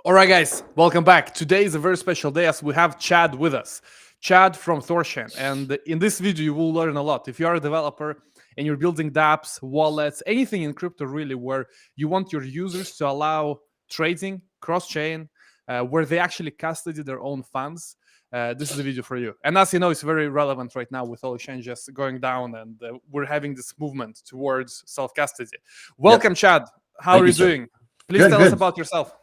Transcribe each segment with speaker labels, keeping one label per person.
Speaker 1: All right, guys, welcome back. Today is a very special day as we have Chad with us. Chad from Thorchain. And in this video, you will learn a lot. If you are a developer and you're building dapps, wallets, anything in crypto really where you want your users to allow trading cross-chain, where they actually custody their own funds, this is a video for you. And as you know, it's very relevant right now with all exchanges going down and we're having this movement towards self-custody. Welcome,
Speaker 2: Yep.
Speaker 1: Chad. How are
Speaker 2: Thank
Speaker 1: you
Speaker 2: you, sir.
Speaker 1: doing? Please
Speaker 2: Good,
Speaker 1: tell us
Speaker 2: good.
Speaker 1: about yourself.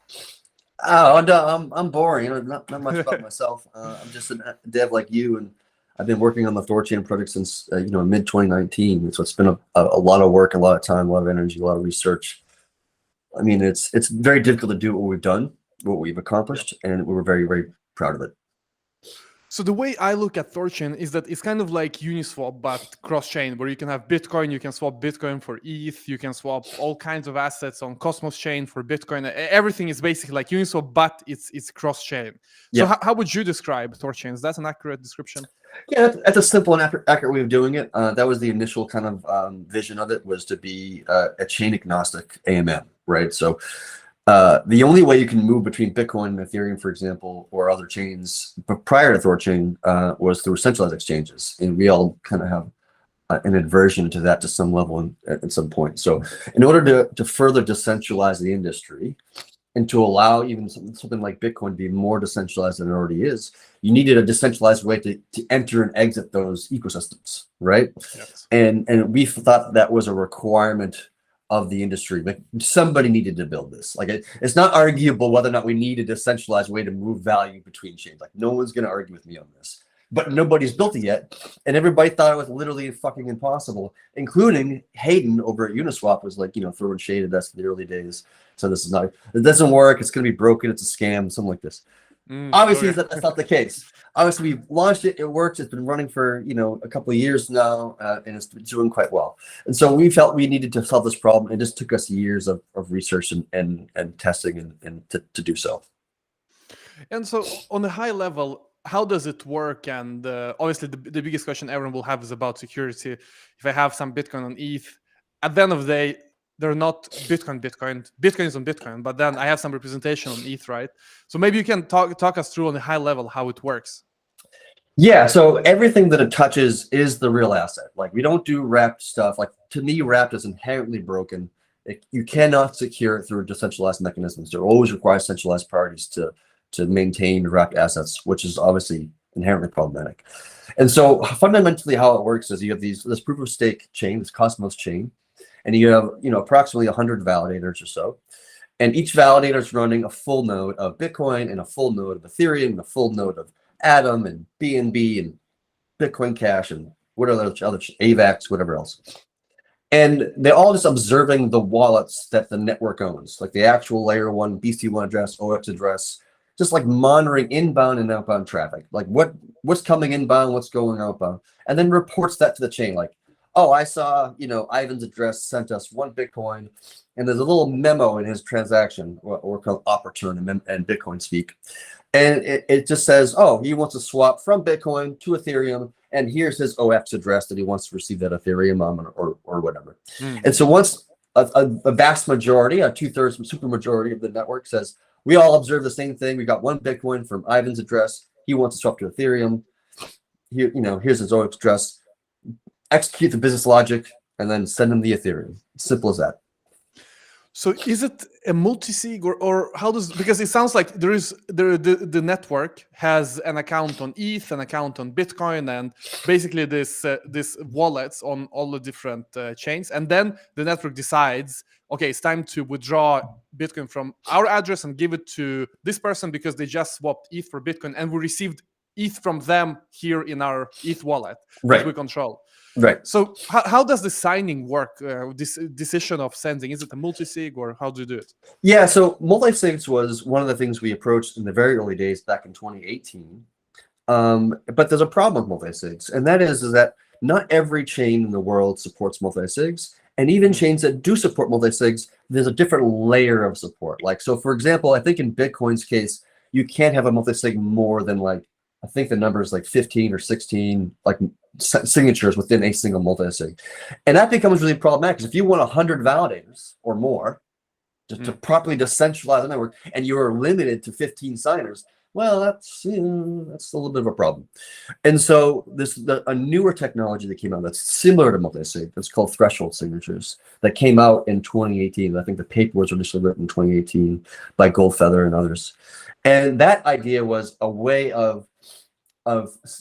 Speaker 2: Oh, and, I'm boring. Not much about myself. I'm just a dev like you, and I've been working on the Thorchain project since mid 2019. So it's been a lot of work, a lot of time, a lot of energy, a lot of research. I mean, it's very difficult to do what we've done, what we've accomplished, and we're very proud of it.
Speaker 1: So the way I look at Thorchain is that it's kind of like Uniswap, but cross-chain, where you can have Bitcoin, you can swap Bitcoin for ETH, you can swap all kinds of assets on Cosmos chain for Bitcoin. Everything is basically like Uniswap, but it's cross-chain. So
Speaker 2: Yeah,
Speaker 1: how would you describe Thorchain? Is that an accurate description?
Speaker 2: yeah. That's a simple and accurate way of doing it. That was the initial kind of vision of it, was to be a chain agnostic AMM, right? So the only way you can move between Bitcoin and Ethereum, for example, or other chains, but prior to Thorchain, was through centralized exchanges, and we all kind of have an aversion to that to some level at some point. So, in order to further decentralize the industry and to allow even something like Bitcoin to be more decentralized than it already is, you needed a decentralized way to enter and exit those ecosystems, right?
Speaker 1: Yes.
Speaker 2: And we thought that was a requirement of the industry. Like, somebody needed to build this. Like, it's not arguable whether or not we need a decentralized way to move value between chains. Like, no one's going to argue with me on this. But nobody's built it yet, and everybody thought it was literally fucking impossible, including Hayden over at Uniswap was like, throwing shade at us in the early days. So this is not, it doesn't work. It's going to be broken. It's a scam, something like this. Obviously,
Speaker 1: Okay.
Speaker 2: that's not the case. Obviously, we've launched it. It works. It's been running for a couple of years now, and it's doing quite well. And so we felt we needed to solve this problem. It just took us years of research and testing and to do so.
Speaker 1: And so on a high level, how does it work? And obviously the biggest question everyone will have is about security. If I have some Bitcoin on ETH, at the end of the day, they're not Bitcoin. Bitcoin is on Bitcoin, but then I have some representation on ETH, right? So maybe you can talk us through on a high level how it works.
Speaker 2: Yeah, so everything that it touches is the real asset. Like, we don't do wrapped stuff. Like, to me, wrapped is inherently broken. You cannot secure it through decentralized mechanisms. There always requires centralized parties to maintain wrapped assets, which is obviously inherently problematic. And so fundamentally how it works is you have this proof of stake chain, this Cosmos chain, and you have approximately 100 validators or so. And each validator is running a full node of Bitcoin and a full node of Ethereum and a full node of Atom and BNB and Bitcoin Cash and whatever other AVAX, whatever else. And they're all just observing the wallets that the network owns, like the actual layer 1 BC1 address, OX address, just like monitoring inbound and outbound traffic, like what's coming inbound, what's going outbound, and then reports that to the chain. Like, oh, I saw Ivan's address sent us 1 Bitcoin, and there's a little memo in his transaction, or called opportune and Bitcoin speak, and it just says, oh, he wants to swap from Bitcoin to Ethereum, and here's his OX address that he wants to receive that Ethereum on, or whatever. And so once a vast majority, a 2/3 super majority of the network says, we all observe the same thing. We got 1 Bitcoin from Ivan's address. He wants to swap to Ethereum. Here, here's his OX address. Execute the business logic and then send him the Ethereum. Simple as that.
Speaker 1: So is it a multi-sig or how does, because it sounds like there is the network has an account on ETH, an account on Bitcoin, and basically this wallets on all the different chains, and then the network decides, okay, it's time to withdraw Bitcoin from our address and give it to this person because they just swapped ETH for Bitcoin, and we received ETH from them here in our ETH wallet, which we control.
Speaker 2: Right.
Speaker 1: So how does the signing work? This decision of sending, is it a multi-sig or how do you do it?
Speaker 2: Yeah, so multi-sigs was one of the things we approached in the very early days back in 2018. But there's a problem with multi-sigs, and that is that not every chain in the world supports multi-sigs. And even chains that do support multi-sigs, there's a different layer of support. Like, so for example, I think in Bitcoin's case, you can't have a multi-sig more than, like, I think the number is like 15 or 16 like signatures within a single multi-sig. And that becomes really problematic because if you want 100 validators or more, to properly decentralize the network, and you are limited to 15 signers, well, that's a little bit of a problem. And so a newer technology that came out that's similar to multi-sig, it's called threshold signatures, that came out in 2018. I think the paper was initially written in 2018 by Goldfeather and others. And that idea was a way of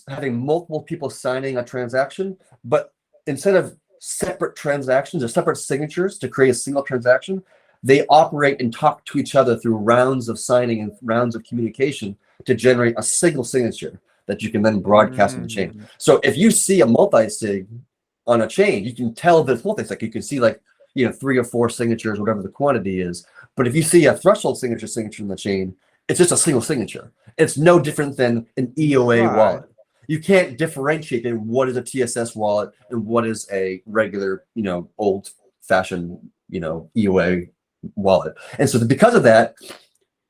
Speaker 2: having multiple people signing a transaction, but instead of separate transactions or separate signatures to create a single transaction, they operate and talk to each other through rounds of signing and rounds of communication to generate a single signature that you can then broadcast on the chain. So if you see a multi-sig on a chain, you can tell that it's multi-sig. You can see, like, 3 or 4 signatures, whatever the quantity is. But if you see a threshold signature in the chain, it's just a single signature. It's no different than an EOA wallet. You can't differentiate in what is a TSS wallet and what is a regular, old-fashioned, EOA wallet. And so because of that,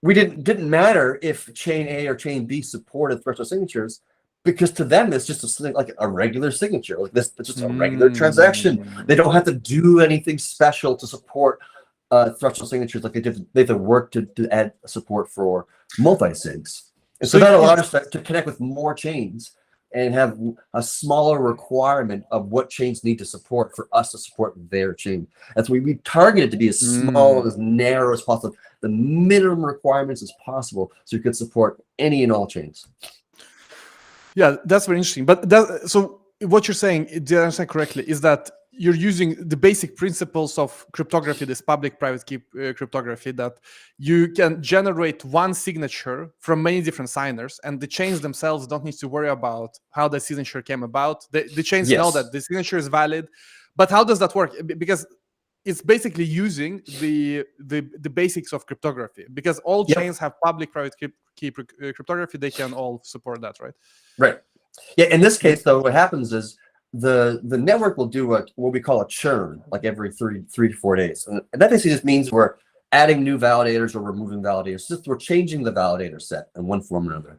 Speaker 2: we didn't matter if chain A or chain B supported threshold signatures, because to them it's just like a regular signature. Like this, it's just a regular transaction. They don't have to do anything special to support threshold signatures. Like they have to work to add support for multi-sigs. And so that allowed us to connect with more chains and have a smaller requirement of what chains need to support for us to support their chain. That's why we targeted to be as small, as narrow as possible, the minimum requirements as possible, so you could support any and all chains.
Speaker 1: Yeah, that's very interesting. But so what you're saying, did I understand correctly, is that you're using the basic principles of cryptography, this public-private key cryptography, that you can generate one signature from many different signers, and the chains themselves don't need to worry about how the signature came about. The chains know that the signature is valid. But how does that work? Because it's basically using the basics of cryptography, because all chains have public-private key cryptography. They can all support that, right?
Speaker 2: Right. Yeah. In this case, though, what happens is the network will do what we call a churn, like every 3 to 4 days, and that basically just means we're adding new validators or removing validators. Just we're changing the validator set in one form or another.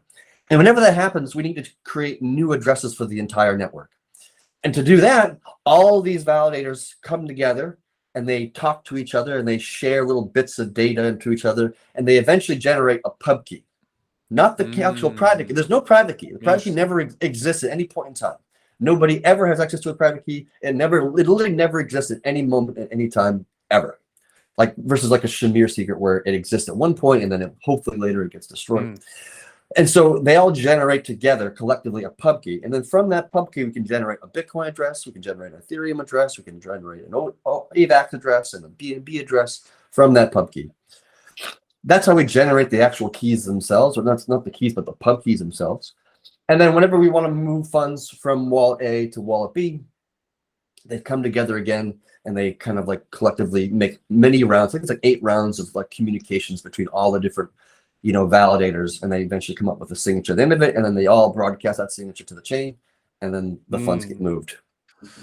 Speaker 2: And whenever that happens, we need to create new addresses for the entire network. And to do that, all these validators come together and they talk to each other and they share little bits of data into each other, and they eventually generate a pub key. Not the actual private key. There's no private key. The private key never exists at any point in time. Nobody ever has access to a private key. It literally never exists at any moment, at any time, ever. Like versus like a Shamir secret where it exists at one point and then hopefully later it gets destroyed. And so they all generate together collectively a pub key. And then from that pub key, we can generate a Bitcoin address, we can generate an Ethereum address, we can generate an AVAX address and a BNB address from that pub key. That's how we generate the actual keys themselves, or that's not the keys, but the pub keys themselves. And then whenever we want to move funds from wallet A to wallet B, they come together again and they kind of like collectively make many rounds. I think it's like 8 rounds of like communications between all the different, validators, and they eventually come up with a signature at the end of it, and then they all broadcast that signature to the chain, and then the funds get moved.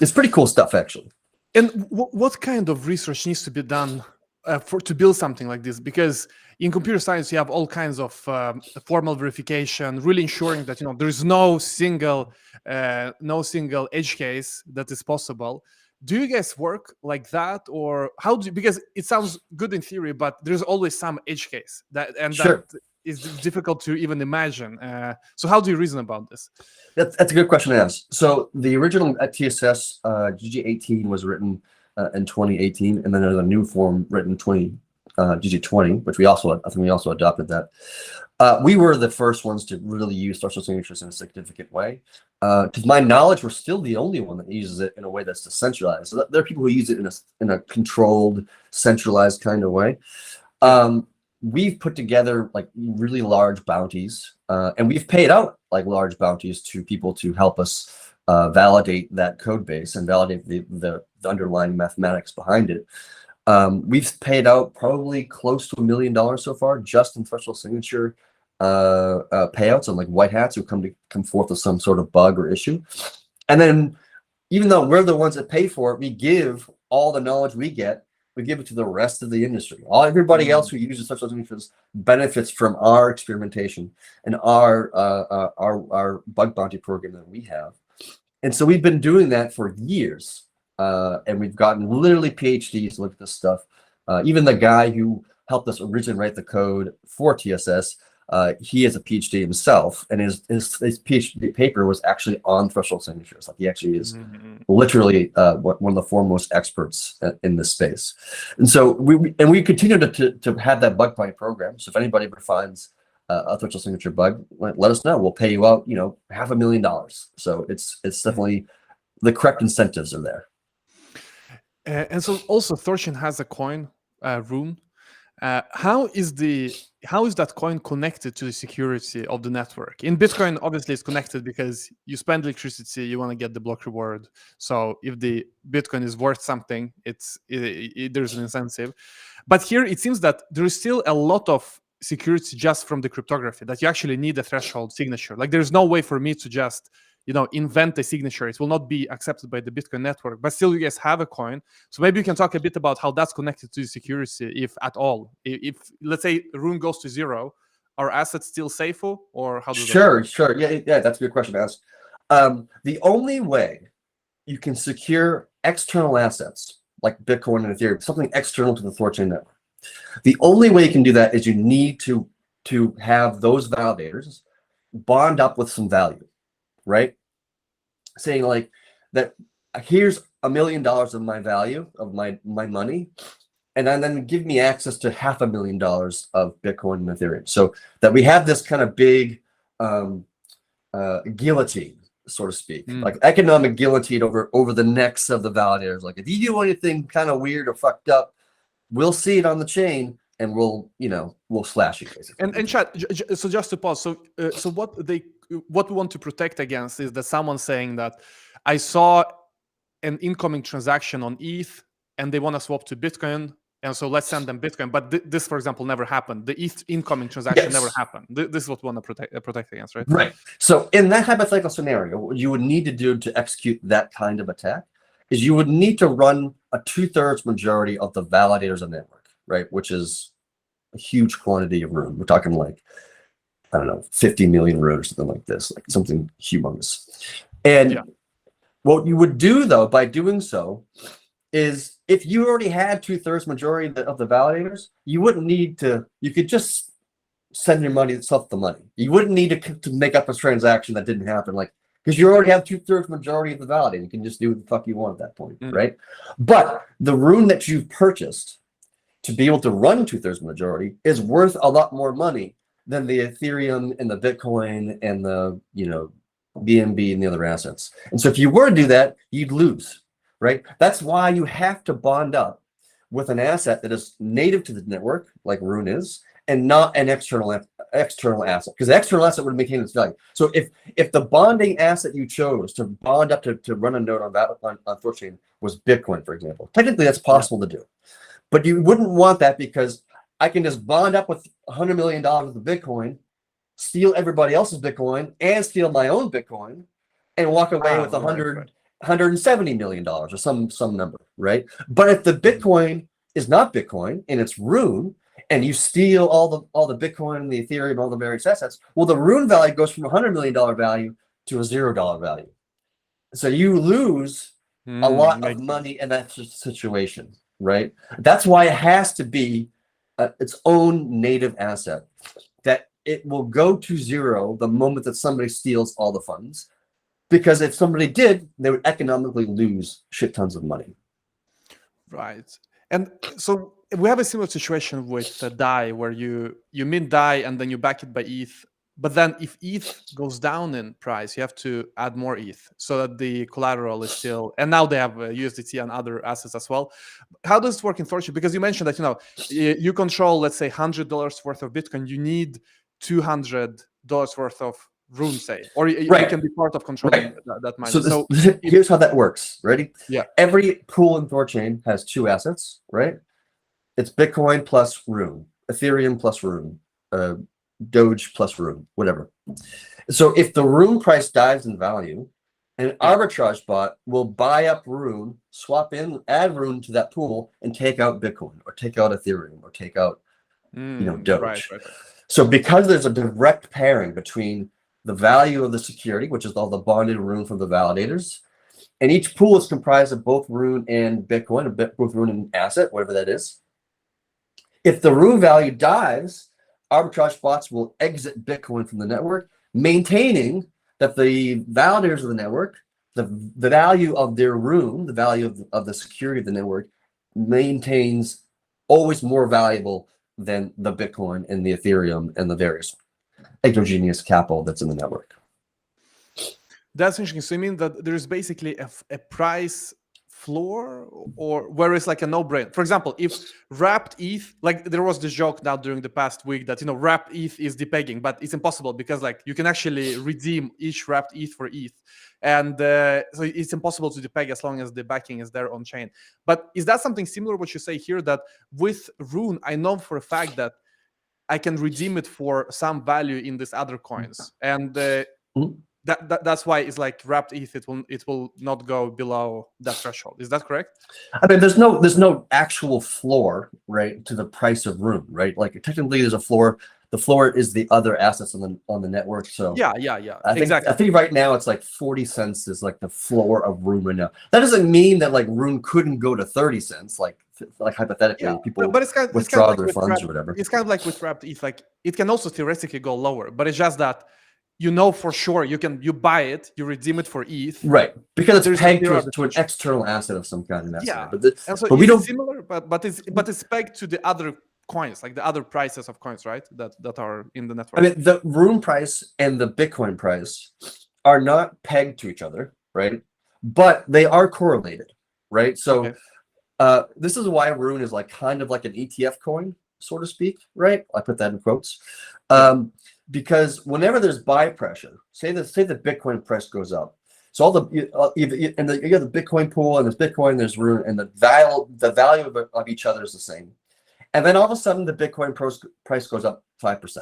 Speaker 2: It's pretty cool stuff, actually.
Speaker 1: And what kind of research needs to be done to build something like this? Because in computer science, you have all kinds of formal verification, really ensuring that there is no single edge case that is possible. Do you guys work like that, or how do you, because it sounds good in theory, but there's always some edge case that is difficult to even imagine. So how do you reason about this?
Speaker 2: That's a good question to ask. So the original TSS GG18 was written in 2018, and then there's a new form written GG20, which I think we also adopted that. We were the first ones to really use threshold signatures in a significant way. To my knowledge, we're still the only one that uses it in a way that's decentralized. So there are people who use it in a controlled, centralized kind of way. We've put together like really large bounties, and we've paid out like large bounties to people to help us validate that code base and validate the underlying mathematics behind it. We've paid out probably close to $1 million so far just in threshold signature payouts on like white hats who come forth with some sort of bug or issue. And then even though we're the ones that pay for it, we give all the knowledge we get, we give it to the rest of the industry. Everybody else who uses threshold signatures benefits from our experimentation and our bug bounty program that we have. And so we've been doing that for years. And we've gotten literally PhDs to look at this stuff. Even the guy who helped us originally write the code for TSS, he has a PhD himself, and his PhD paper was actually on threshold signatures. Like he actually is literally one of the foremost experts in this space. And so we continue to have that bug find program. So if anybody ever finds a threshold signature bug, let us know. We'll pay you out, $500,000. So it's definitely the correct incentives are there.
Speaker 1: And so also Thorchain has a coin, Rune. How is that coin connected to the security of the network? In Bitcoin, obviously, it's connected because you spend electricity, you want to get the block reward. So if the Bitcoin is worth something, there's an incentive. But here, it seems that there is still a lot of security just from the cryptography, that you actually need a threshold signature. Like there's no way for me to just invent a signature. It will not be accepted by the Bitcoin network, but still you guys have a coin. So maybe you can talk a bit about how that's connected to the security, if at all. If let's say Rune goes to zero, are assets still safe, or how does
Speaker 2: Sure. Yeah, that's a good question to ask. The only way you can secure external assets like Bitcoin and Ethereum, something external to the Thorchain network, the only way you can do that is you need to have those validators bond up with some value. Right? Saying like that, here's $1 million of my value of my money, and then give me access to $500,000 of Bitcoin and Ethereum. So that we have this kind of big guillotine, so to speak, like economic guillotine over the necks of the validators. Like if you do anything kind of weird or fucked up, we'll see it on the chain and we'll slash you basically.
Speaker 1: And chat. So just to pause. So what we want to protect against is that someone saying that I saw an incoming transaction on ETH and they want to swap to Bitcoin, and so let's send them Bitcoin. But this, for example, never happened. The ETH incoming transaction never happened. This is what we want to protect against, right?
Speaker 2: Right. So in that hypothetical scenario, what you would need to do to execute that kind of attack is you would need to run a 2/3 majority of the validators of the network, right? Which is a huge quantity of room. We're talking like, I don't know, 50 million rows or something like this, like something humongous. And what you would do though, by doing so, is if you already had 2/3 majority of the validators, you wouldn't need to, you could just send your money itself the money. You wouldn't need to make up a transaction that didn't happen, like, because you already have 2/3 majority of the validator. You can just do what the fuck you want at that point, right? But the Rune that you've purchased to be able to run 2/3 majority is worth a lot more money than the Ethereum and the Bitcoin and the BNB and the other assets. And so if you were to do that, you'd lose, right? That's why you have to bond up with an asset that is native to the network, like Rune is, and not an external asset, because the external asset would maintain its value. So if the bonding asset you chose to bond up to run a node on Thorchain was Bitcoin, for example, technically that's possible to do, but you wouldn't want that because I can just bond up with $100 million of Bitcoin, steal everybody else's Bitcoin, and steal my own Bitcoin, and walk away with $170 million or some number, right? But if the Bitcoin is not Bitcoin and it's Rune, and you steal all the Bitcoin, the Ethereum, all the various assets, well, the Rune value goes from $100 million value to a $0 value. So you lose a lot of money in that situation, right? That's why it has to be its own native asset, that it will go to zero the moment that somebody steals all the funds, because if somebody did, they would economically lose shit tons of money.
Speaker 1: Right. And so we have a similar situation with DAI, where you mint DAI and then you back it by ETH. But then if ETH goes down in price, you have to add more ETH so that the collateral is still, and now they have USDT and other assets as well. How does it work in Thorchain? Because you mentioned that, you control, let's say, $100 worth of Bitcoin. You need $200 worth of Rune, say, or you can be part of controlling that money.
Speaker 2: So here's how that works. Ready?
Speaker 1: Yeah.
Speaker 2: Every pool in Thorchain has two assets, right? It's Bitcoin plus Rune, Ethereum plus Rune, Doge plus Rune, whatever. So if the Rune price dives in value, an arbitrage bot will buy up Rune, swap in, add Rune to that pool, and take out Bitcoin or take out Ethereum or take out Doge. Right. So because there's a direct pairing between the value of the security, which is all the bonded Rune from the validators, and each pool is comprised of both Rune and Bitcoin, both Rune and asset, whatever that is. If the room value dives, arbitrage bots will exit Bitcoin from the network, maintaining that the validators of the network, the value of their room, the value of the security of the network, maintains always more valuable than the Bitcoin and the Ethereum and the various exogenous capital that's in the network.
Speaker 1: That's interesting. So you mean that there's basically a price floor, or where it's like a no-brainer? For example, if wrapped ETH, like there was this joke now during the past week that, wrapped ETH is depegging, but it's impossible because like you can actually redeem each wrapped ETH for ETH. And so it's impossible to depeg as long as the backing is there on chain. But is that something similar what you say here, that with Rune, I know for a fact that I can redeem it for some value in these other coins, and that's why it's like wrapped ETH. It will not go below that threshold. Is that correct?
Speaker 2: I mean, there's no actual floor, right, to the price of Rune, right? Like technically, there's a floor. The floor is the other assets on the network. So
Speaker 1: yeah, exactly.
Speaker 2: I think right now it's like 40 cents is like the floor of Rune right now. That doesn't mean that like Rune couldn't go to 30 cents, like hypothetically, people
Speaker 1: but it's
Speaker 2: withdraw
Speaker 1: like
Speaker 2: their funds or whatever.
Speaker 1: It's kind of like with wrapped ETH. Like it can also theoretically go lower, but it's just that for sure you buy it, you redeem it for ETH,
Speaker 2: right? Because it's pegged to an external asset of some kind.
Speaker 1: Yeah,
Speaker 2: but we don't
Speaker 1: similar, but it's pegged to the other coins, like the other prices of coins, right? That are in the network.
Speaker 2: I mean, the Rune price and the Bitcoin price are not pegged to each other, right? But they are correlated, right? So this is why Rune is like kind of like an ETF coin, so to speak, right? I put that in quotes. Because whenever there's buy pressure, say the Bitcoin price goes up, so you have the Bitcoin pool, and there's Bitcoin, there's Rune, and the value of each other is the same. And then all of a sudden, the Bitcoin price goes up 5%.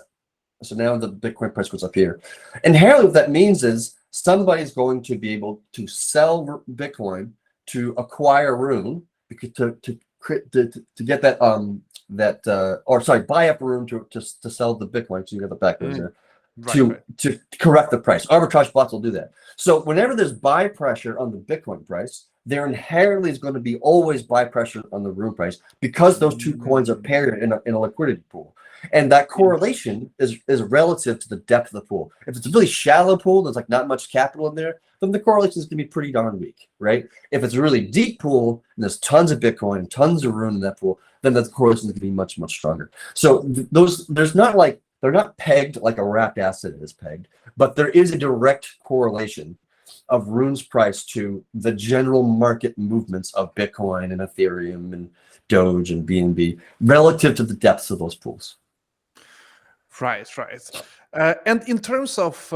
Speaker 2: So now the Bitcoin price goes up here. Inherently, what that means is somebody's going to be able to sell Bitcoin to acquire Rune, to get that buy up Rune to sell the Bitcoin. So you have the backwards there. To correct the price. Arbitrage bots will do that. So whenever there's buy pressure on the Bitcoin price, there inherently is going to be always buy pressure on the Rune price, because those two coins are paired in a liquidity pool. And that correlation is relative to the depth of the pool. If it's a really shallow pool, there's like not much capital in there, then the correlation is going to be pretty darn weak, right? If it's a really deep pool and there's tons of Bitcoin, tons of Rune in that pool, then the correlation is going to be much, much stronger. So they're not pegged like a wrapped asset is pegged, but there is a direct correlation of Rune's price to the general market movements of Bitcoin and Ethereum and Doge and BNB relative to the depths of those pools.
Speaker 1: Right. And in terms of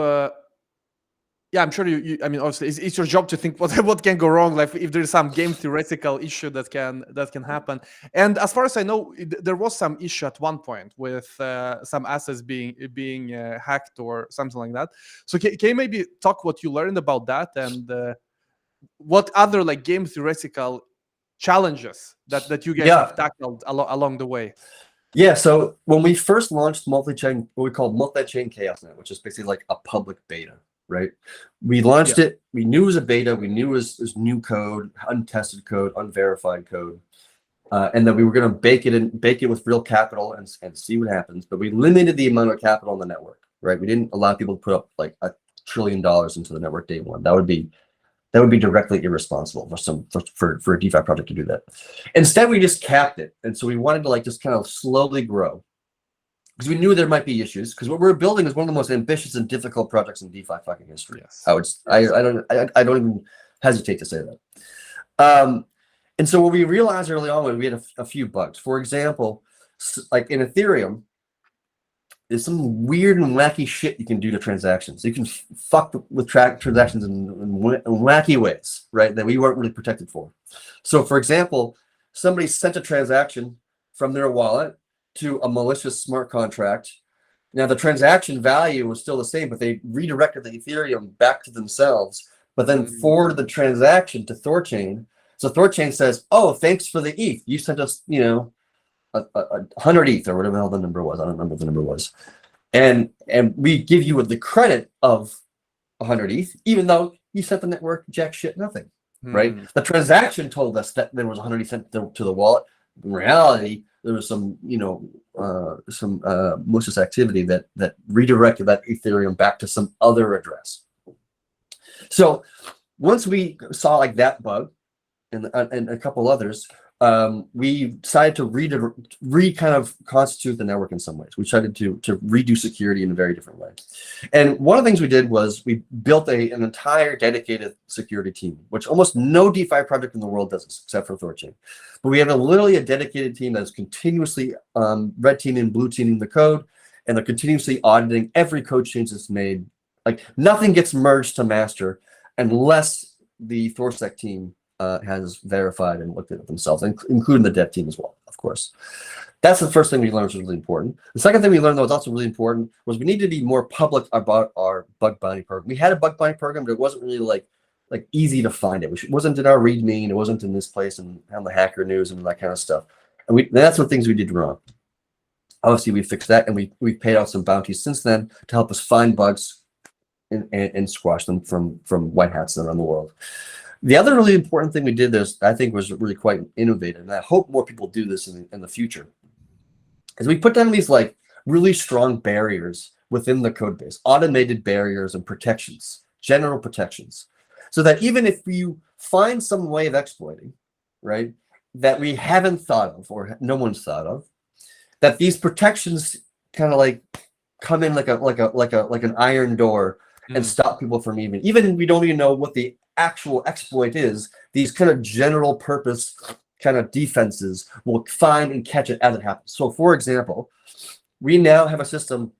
Speaker 1: I'm sure I mean, obviously, it's your job to think what can go wrong, like if there's some game theoretical issue that can happen. And as far as I know, there was some issue at one point with some assets being hacked or something like that. So can you maybe talk what you learned about that, and what other like game theoretical challenges that you guys have tackled along the way?
Speaker 2: Yeah, so when we first launched multi-chain, what we called multi-chain chaosnet, which is basically like a public beta, right? We launched it. We knew it was a beta. We knew it was new code, untested code, unverified code, and that we were going to bake it with real capital and see what happens. But we limited the amount of capital on the network, right? We didn't allow people to put up like $1 trillion into the network day one. That would be directly irresponsible for a DeFi project to do that. Instead, we just capped it, and so we wanted to like just kind of slowly grow, because we knew there might be issues. Because what we're building is one of the most ambitious and difficult projects in DeFi fucking history.
Speaker 1: Yes.
Speaker 2: I don't even hesitate to say that. And so what we realized early on, we had a few bugs. For example, like in Ethereum, there's some weird and wacky shit you can do to transactions. You can fuck with transactions in wacky ways, right? That we weren't really protected for. So, for example, somebody sent a transaction from their wallet to a malicious smart contract. Now, the transaction value was still the same, but they redirected the Ethereum back to themselves, but then forwarded the transaction to Thorchain. So Thorchain says, "Oh, thanks for the ETH. You sent us, 100 ETH or whatever the hell the number was. I don't remember what the number was. And we give you the credit of 100 ETH, even though you sent the network jack shit nothing, right? The transaction told us that there was 100 ETH sent to the wallet. In reality, there was some, some malicious activity that redirected that Ethereum back to some other address. So once we saw like that bug and a couple others, we decided to kind of constitute the network in some ways. We decided to redo security in a very different way. And one of the things we did was we built an entire dedicated security team, which almost no DeFi project in the world does this, except for Thorchain. But we have literally a dedicated team that's continuously red teaming, blue teaming the code, and they're continuously auditing every code change that's made. Like nothing gets merged to master unless the Thorsec team has verified and looked at it themselves, including the dev team as well, of course. That's the first thing we learned was really important. The second thing we learned that was also really important was we need to be more public about our bug bounty program. We had a bug bounty program, but it wasn't really like easy to find it. It wasn't in our README, and it wasn't in this place and on the Hacker News and that kind of stuff. And that's what things we did wrong. Obviously, we fixed that, and we've paid out some bounties since then to help us find bugs and squash them from white hats around the world. The other really important thing we did I think was really quite innovative, and I hope more people do this in the future, is we put down these like really strong barriers within the code base, automated barriers and protections, general protections, so that even if you find some way of exploiting, right, that we haven't thought of or no one's thought of, that these protections kind of like come in like an iron door and stop people from even we don't even know what the actual exploit is. These kind of general purpose kind of defenses will find and catch it as it happens. So for example, we now have a system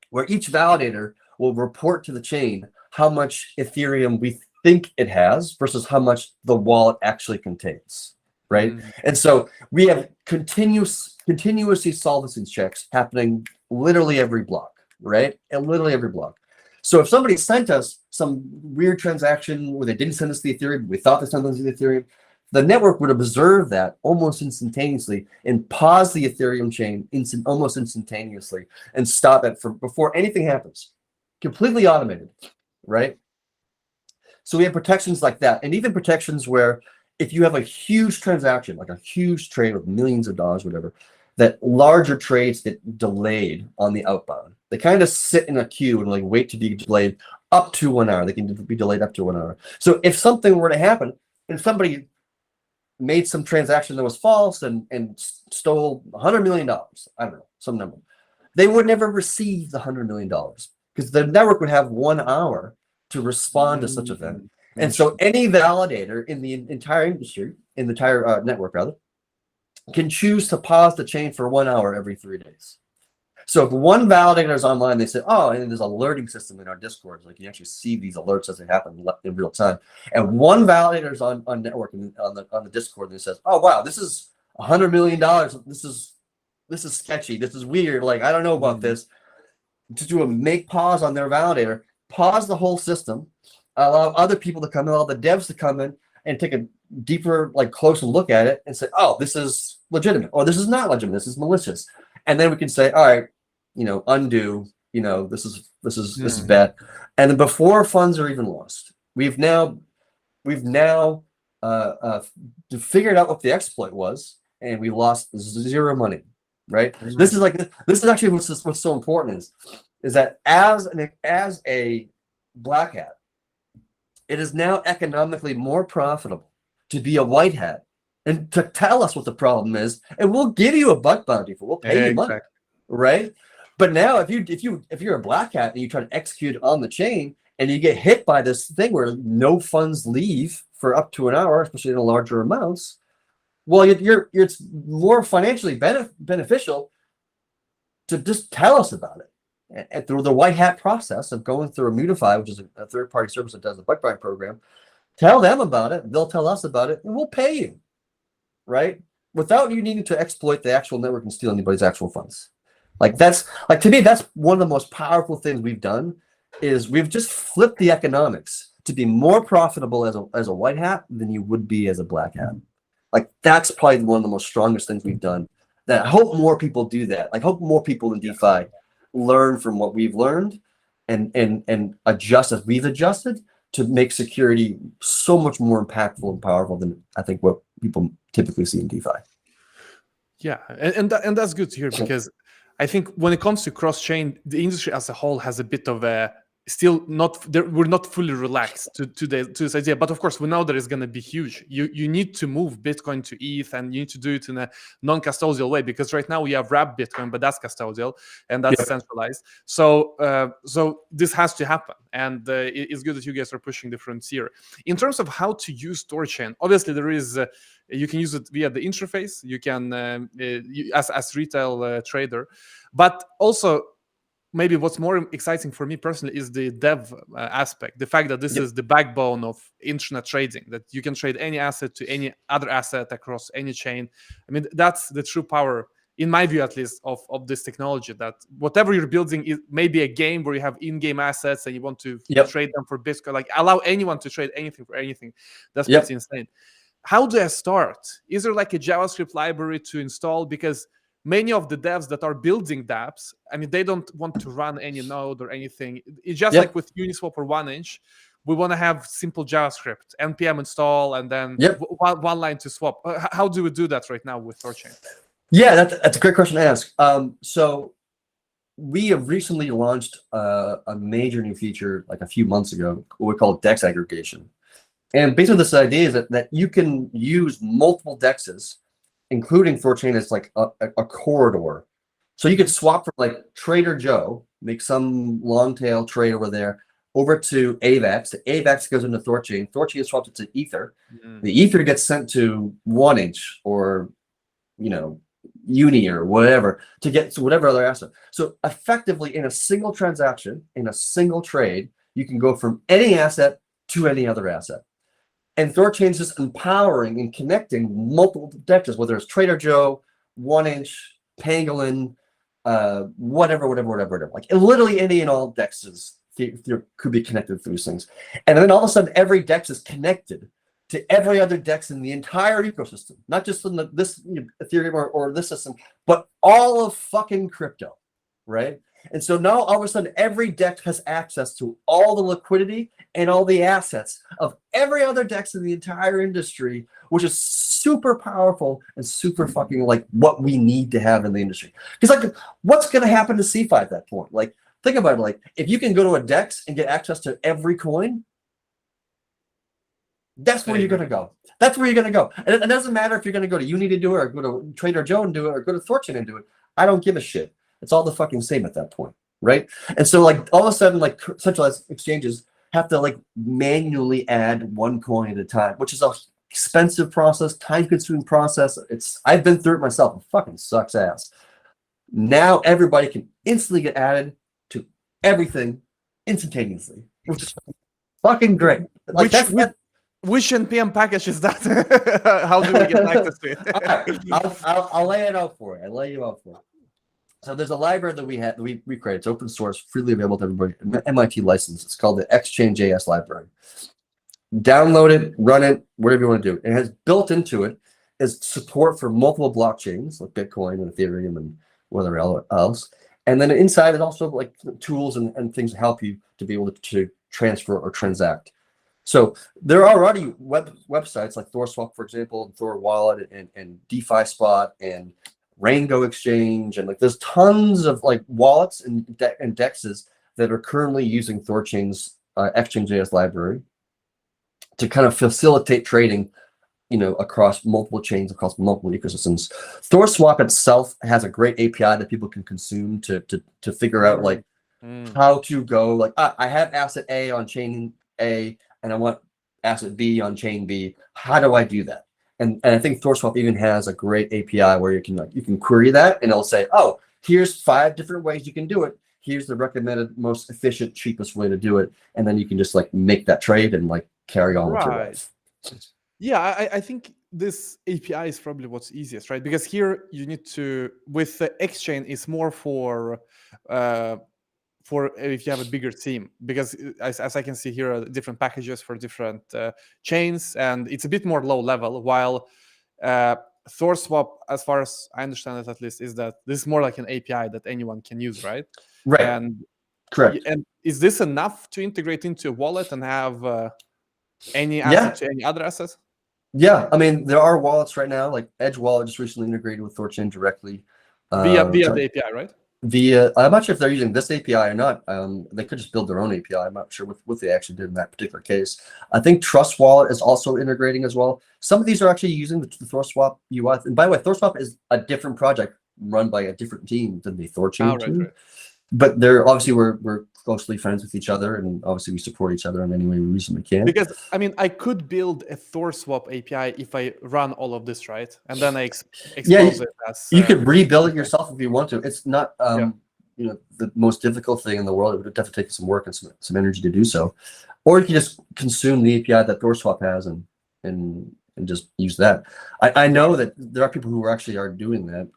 Speaker 2: where each validator will report to the chain how much Ethereum we think it has versus how much the wallet actually contains, right? And so we have continuously solvency checks happening literally every block, right? And literally every block. So if somebody sent us some weird transaction where they didn't send us the Ethereum, we thought they sent us the Ethereum, the network would observe that almost instantaneously and pause the Ethereum chain almost instantaneously and stop it before anything happens. Completely automated, right? So we have protections like that, and even protections where if you have a huge transaction, like a huge trade with millions of dollars, whatever, that larger trades get delayed on the outbound. They kind of sit in a queue and like wait to be delayed up to 1 hour. They can be delayed up to 1 hour. So if something were to happen and somebody made some transaction that was false and stole $100 million, I don't know, some number, they would never receive the $100 million because the network would have 1 hour to respond to such an event. And so any validator in the entire industry, in the entire network rather, can choose to pause the chain for 1 hour every 3 days. So if one validator is online, they say, oh, and there's an alerting system in our Discord, like you actually see these alerts as they happen in real time. And one validator is on network on the Discord, and it says, oh wow, this is $100 million. This is sketchy. This is weird. Like I don't know about this. To do a make pause on their validator, pause the whole system, allow other people to come in, allow the devs to come in and take a deeper, like closer look at it and say, oh, this is legitimate, or this is not legitimate, this is malicious. And then we can say, all right, undo, this is bad. And then before funds are even lost, we've now figured out what the exploit was, and we lost zero money, right? This is actually what's so important is that as a black hat, it is now economically more profitable to be a white hat and to tell us what the problem is, and we'll give you a bug bounty we'll pay you money, right? But now if you're a black hat and you try to execute on the chain and you get hit by this thing where no funds leave for up to an hour, especially in larger amounts, well, it's more financially beneficial to just tell us about it. And through the white hat process of going through Immutify, which is a third-party service that does the bug bounty program, tell them about it, they'll tell us about it, and we'll pay you, right? Without you needing to exploit the actual network and steal anybody's actual funds. To me, that's one of the most powerful things we've done, is we've just flipped the economics to be more profitable as a white hat than you would be as a black hat. Like that's probably one of the most strongest things we've done. That I hope more people do that. I hope more people in DeFi learn from what we've learned and adjust as we've adjusted to make security so much more impactful and powerful than I think what people typically see in DeFi.
Speaker 1: Yeah, and that's good to hear, because I think when it comes to cross-chain, the industry as a whole has a bit of a still not we're not fully relaxed to this idea. But of course, we know that it's going to be huge. You need to move Bitcoin to ETH, and you need to do it in a non-custodial way, because right now we have wrapped Bitcoin, but that's custodial and that's centralized. So so this has to happen, and it's good that you guys are pushing the frontier. In terms of how to use Thorchain, obviously there is you can use it via the interface. You can as retail trader, but also maybe what's more exciting for me personally is the dev aspect. The fact that this is the backbone of internet trading, that you can trade any asset to any other asset across any chain. I mean, that's the true power, in my view at least, of this technology, that whatever you're building is maybe a game where you have in-game assets and you want to trade them for Bitcoin. Like, allow anyone to trade anything for anything. That's pretty insane. How do I start? Is there like a JavaScript library to install? Because many of the devs that are building dapps, I mean, they don't want to run any node or anything. It's just like with Uniswap or 1inch, we want to have simple JavaScript, npm install, and then one line to swap. How do we do that right now with Thorchain?
Speaker 2: Yeah, that's a great question to ask. So we have recently launched a major new feature like a few months ago, what we call DEX aggregation. And basically this idea is that you can use multiple DEXs, including Thorchain, as like a corridor. So you could swap from like Trader Joe, make some long tail trade over there, over to AVAX. The AVAX goes into Thorchain. Thorchain swaps it to Ether. The Ether gets sent to 1inch or, you know, Uni or whatever to get to whatever other asset. So effectively, in a single transaction, in a single trade, you can go from any asset to any other asset. And Thorchain is just empowering and connecting multiple DEXs, whether it's Trader Joe, 1inch, Pangolin, whatever. Like literally any and all DEXs could be connected through these things. And then all of a sudden, every DEX is connected to every other DEX in the entire ecosystem, not just in this Ethereum or this system, but all of fucking crypto, right? And so now all of a sudden, every DEX has access to all the liquidity and all the assets of every other DEX in the entire industry, which is super powerful and super fucking like what we need to have in the industry. Because like, what's going to happen to CeFi at that point? Like, think about it. Like, if you can go to a DEX and get access to every coin, that's where you're going to go. That's where you're going to go. And it doesn't matter if you're going to go to Uni to do it, or go to Trader Joe and do it, or go to Thorchain and do it. I don't give a shit. It's all the fucking same at that point, right? And so like all of a sudden, like centralized exchanges have to like manually add one coin at a time, which is a expensive process, time-consuming process. I've been through it myself. It fucking sucks ass. Now everybody can instantly get added to everything instantaneously, which is fucking great. Like
Speaker 1: which NPM package is that? How do we get access to it?
Speaker 2: Right. I'll lay it out for you. I'll lay you out for you. So there's a library that we created. It's open source, freely available to everybody, MIT license. It's called the Exchange.js library. Download it, run it, whatever you want to do. It has built into it is support for multiple blockchains like Bitcoin and Ethereum and whatever else. And then inside it also like tools and things to help you to be able to transfer or transact. So there are already websites like ThorSwap, for example, and Thor Wallet and DeFi Spot and Rango Exchange, and like there's tons of like wallets and DEXs that are currently using Thorchain's Exchange.js library to kind of facilitate trading, you know, across multiple chains, across multiple ecosystems. ThorSwap itself has a great API that people can consume to figure out like how to go. Like I have asset A on chain A, and I want asset B on chain B. How do I do that? And I think ThorSwap even has a great API where you can query that, and it'll say, oh, here's 5 different ways you can do it. Here's the recommended most efficient, cheapest way to do it, and then you can just like make that trade and like carry on with your life.
Speaker 1: Yeah, I think this API is probably what's easiest, right? Because here you need to, with the Exchange, it's more for if you have a bigger team, because as I can see here are different packages for different chains, and it's a bit more low level, while ThorSwap, as far as I understand it at least, is that this is more like an API that anyone can use, right?
Speaker 2: Right.
Speaker 1: And
Speaker 2: correct.
Speaker 1: And is this enough to integrate into a wallet and have any asset to any other assets?
Speaker 2: Yeah, I mean, there are wallets right now, like Edge Wallet just recently integrated with Thorchain directly.
Speaker 1: via
Speaker 2: Uh,
Speaker 1: the API, right?
Speaker 2: I'm not sure if they're using this API or not. They could just build their own API. I'm not sure what they actually did in that particular case. I think Trust Wallet is also integrating as well. Some of these are actually using the ThorSwap UI. And by the way, ThorSwap is a different project run by a different team than the Thorchain team.
Speaker 1: Right.
Speaker 2: But they're obviously we're closely friends with each other, and obviously we support each other in any way we reasonably can.
Speaker 1: Because I mean, I could build a ThorSwap API if I run all of this, right? And then I expose it as
Speaker 2: you could rebuild it yourself if you want to. It's not
Speaker 1: yeah.
Speaker 2: the most difficult thing in the world. It would definitely take some work and some energy to do so, or you can just consume the API that ThorSwap has and just use that. I know that there are people who actually are doing that.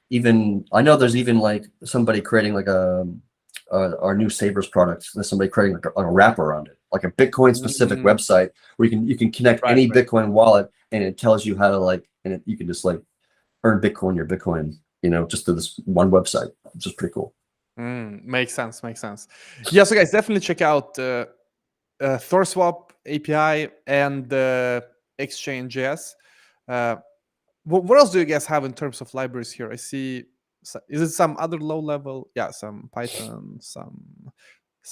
Speaker 2: Even I know there's even like somebody creating like our new Savers product. There's somebody creating like a wrap around it, like a Bitcoin specific website where you can connect any Bitcoin wallet, and it tells you how to you can just like earn your Bitcoin, just through this one website, which is pretty cool.
Speaker 1: Makes sense. Yeah, so guys, definitely check out ThorSwap API and Exchange.js. What else do you guys have in terms of libraries here? I see. Is it some other low level? Yeah, some Python, some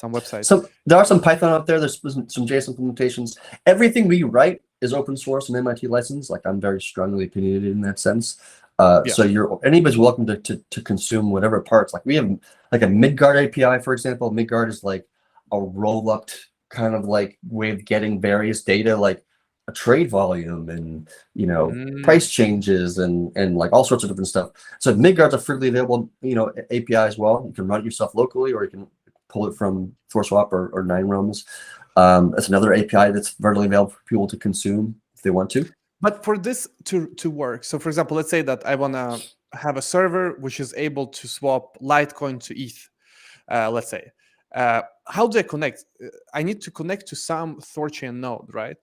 Speaker 1: websites.
Speaker 2: So there are some Python out there. There's some JS implementations. Everything we write is open source and MIT licensed. Like, I'm very strongly opinionated in that sense. So anybody's welcome to consume whatever parts. Like, we have like a Midgard API, for example. Midgard is like a roll-up kind of like way of getting various data, like a trade volume and price changes and like all sorts of different stuff. So Midgard's a freely available API as well. You can run it yourself locally, or you can pull it from ThorSwap or 9realms. That's another API that's readily available for people to consume if they want to.
Speaker 1: But for this to work, so for example, let's say that I want to have a server which is able to swap Litecoin to ETH, let's say. How do I connect? I need to connect to some Thorchain node, right?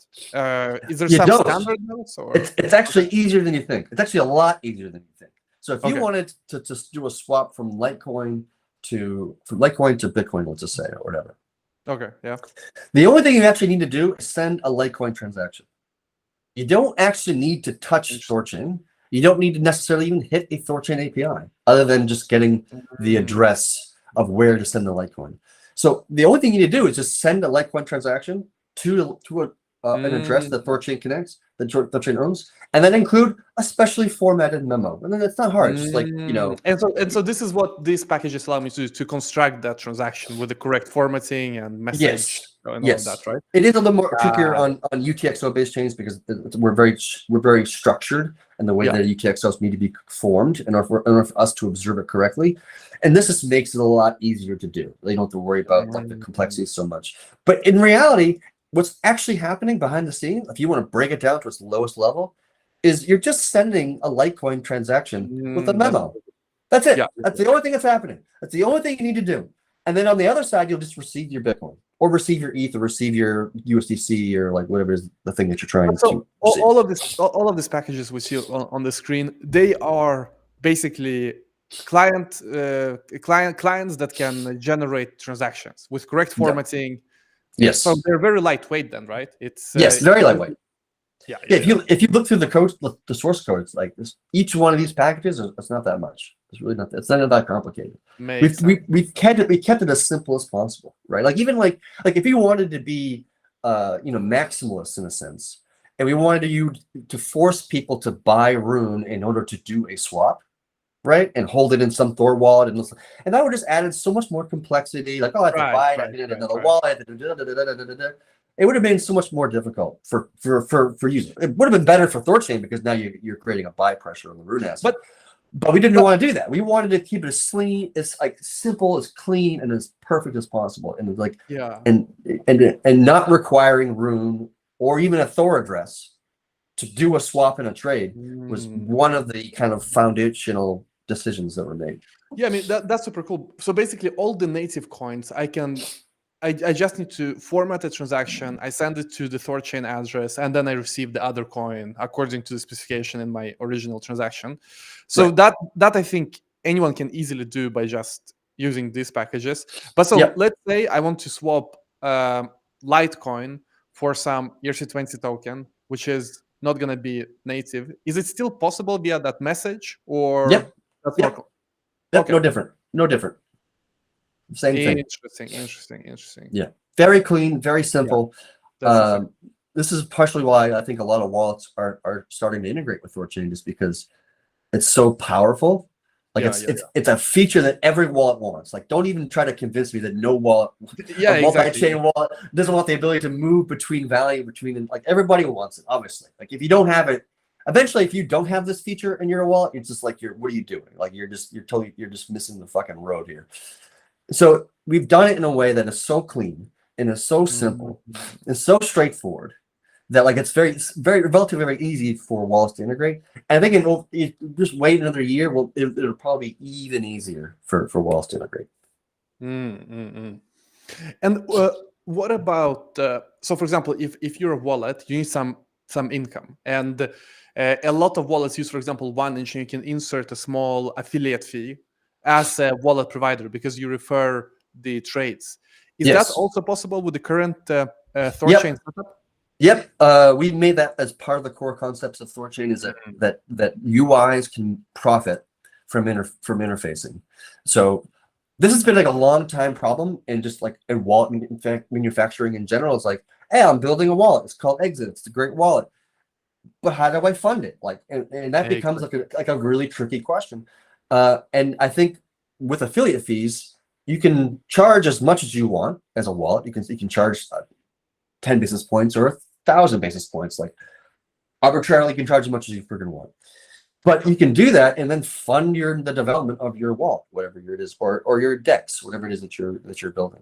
Speaker 1: Is there some standard nodes? Or?
Speaker 2: It's actually easier than you think. It's actually a lot easier than you think. So if you wanted to just do a swap from Litecoin to Bitcoin, let's just say, or whatever.
Speaker 1: Okay, yeah.
Speaker 2: The only thing you actually need to do is send a Litecoin transaction. You don't actually need to touch Thorchain. You don't need to necessarily even hit a Thorchain API, other than just getting the address of where to send the Litecoin. So the only thing you need to do is just send a Litecoin transaction to an address that Thorchain connects, that Thorchain owns, and then include a specially formatted memo. And then it's not hard. It's just like,
Speaker 1: And so this is what these packages allow me to do, to construct that transaction with the correct formatting and message and all of that, right?
Speaker 2: It is a little more trickier on UTXO based chains because we're very structured in the way that UTXOs need to be formed in order for us to observe it correctly. And this just makes it a lot easier to do. They don't have to worry about like the complexity so much. But in reality, what's actually happening behind the scenes, if you want to break it down to its lowest level, is you're just sending a Litecoin transaction with a memo. That's it. That's the only thing that's happening. That's the only thing you need to do. And then on the other side, you'll just receive your Bitcoin, or receive your ETH, or receive your USDC, or like whatever is the thing that you're trying to receive.
Speaker 1: all of these packages we see on the screen, they are basically clients that can generate transactions with correct formatting.
Speaker 2: Yes.
Speaker 1: So they're very lightweight then, right? It's
Speaker 2: very lightweight.
Speaker 1: Yeah.
Speaker 2: If you look through the code, the source codes, like this, each one of these packages, it's not that much. It's really not. It's not that complicated. We've kept it as simple as possible, right? Like even like if you wanted to be maximalist in a sense, and we wanted you to force people to buy Rune in order to do a swap, right, and hold it in some Thor wallet, and that would just added so much more complexity. Like, I have to buy it, I need another wallet. It would have been so much more difficult for users. It would have been better for Thorchain because now you're creating a buy pressure on the Rune asset. But we didn't want to do that. We wanted to keep it as clean, as like simple, as clean, and as perfect as possible. And like and not requiring Rune or even a Thor address to do a swap and a trade was one of the kind of foundational decisions that were made.
Speaker 1: Yeah, I mean that's super cool. So basically, all the native coins I just need to format a transaction, I send it to the Thorchain address, and then I receive the other coin according to the specification in my original transaction. So that I think anyone can easily do by just using these packages. But so let's say I want to swap Litecoin for some ERC20 token, which is not gonna be native. Is it still possible via that message, or
Speaker 2: Yep.
Speaker 1: that's
Speaker 2: Yep.
Speaker 1: more?
Speaker 2: Yep.
Speaker 1: Okay.
Speaker 2: No different. No different. Same thing.
Speaker 1: Interesting.
Speaker 2: Yeah. Very clean. Very simple.
Speaker 1: That's
Speaker 2: this is partially why I think a lot of wallets are starting to integrate with Thorchain, just because it's so powerful. Like it's a feature that every wallet wants. Like, don't even try to convince me that no wallet, a multi-chain wallet, doesn't want the ability to move between value between. Like, everybody wants it, obviously. Like, if you don't have it, eventually, if you don't have this feature in your wallet, it's just like what are you doing? Like, you're just missing the fucking road here. So we've done it in a way that is so clean and is so simple and so straightforward that, like, it's relatively very easy for wallets to integrate. And I think if just wait another year, it'll probably be even easier for wallets to integrate.
Speaker 1: And what about so, for example, if you're a wallet, you need some income, and a lot of wallets use, for example, one engine. You can insert a small affiliate fee as a wallet provider because you refer the trades. Is that also possible with the current Thorchain setup?
Speaker 2: Yep, we made that as part of the core concepts of Thorchain, is that UIs can profit from interfacing. So this has been like a long time problem, and just like in wallet manufacturing in general, it's like, hey, I'm building a wallet. It's called Exit. It's a great wallet, but how do I fund it? Like, and that becomes like a really tricky question. And I think with affiliate fees, you can charge as much as you want as a wallet. You can charge 10 basis points or 1,000 basis points. Like, arbitrarily, you can charge as much as you freaking want. But you can do that and then fund the development of your wallet, whatever it is, or your DEX, whatever it is that you're building.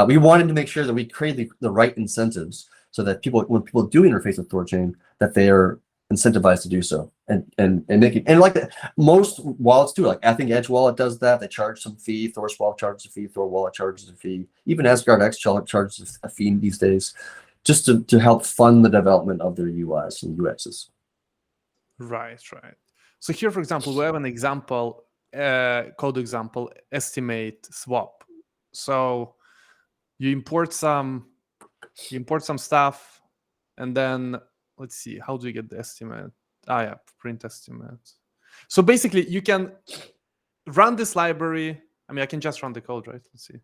Speaker 2: We wanted to make sure that we create the right incentives so that when people do interface with Thorchain, that they are incentivized to do so and make it. And like most wallets do, like I think Edge Wallet does that. They charge some fee. Thor Swap charges a fee. Thor Wallet charges a fee. Even Asgard X charges a fee these days, just to help fund the development of their UIs and UXs.
Speaker 1: Right. So here, for example, we have an example, code example, estimate swap. So you import some stuff, and then let's see, how do you get the estimate? Print estimate. So basically, you can run this library. I mean, I can just run the code, right? Let's see.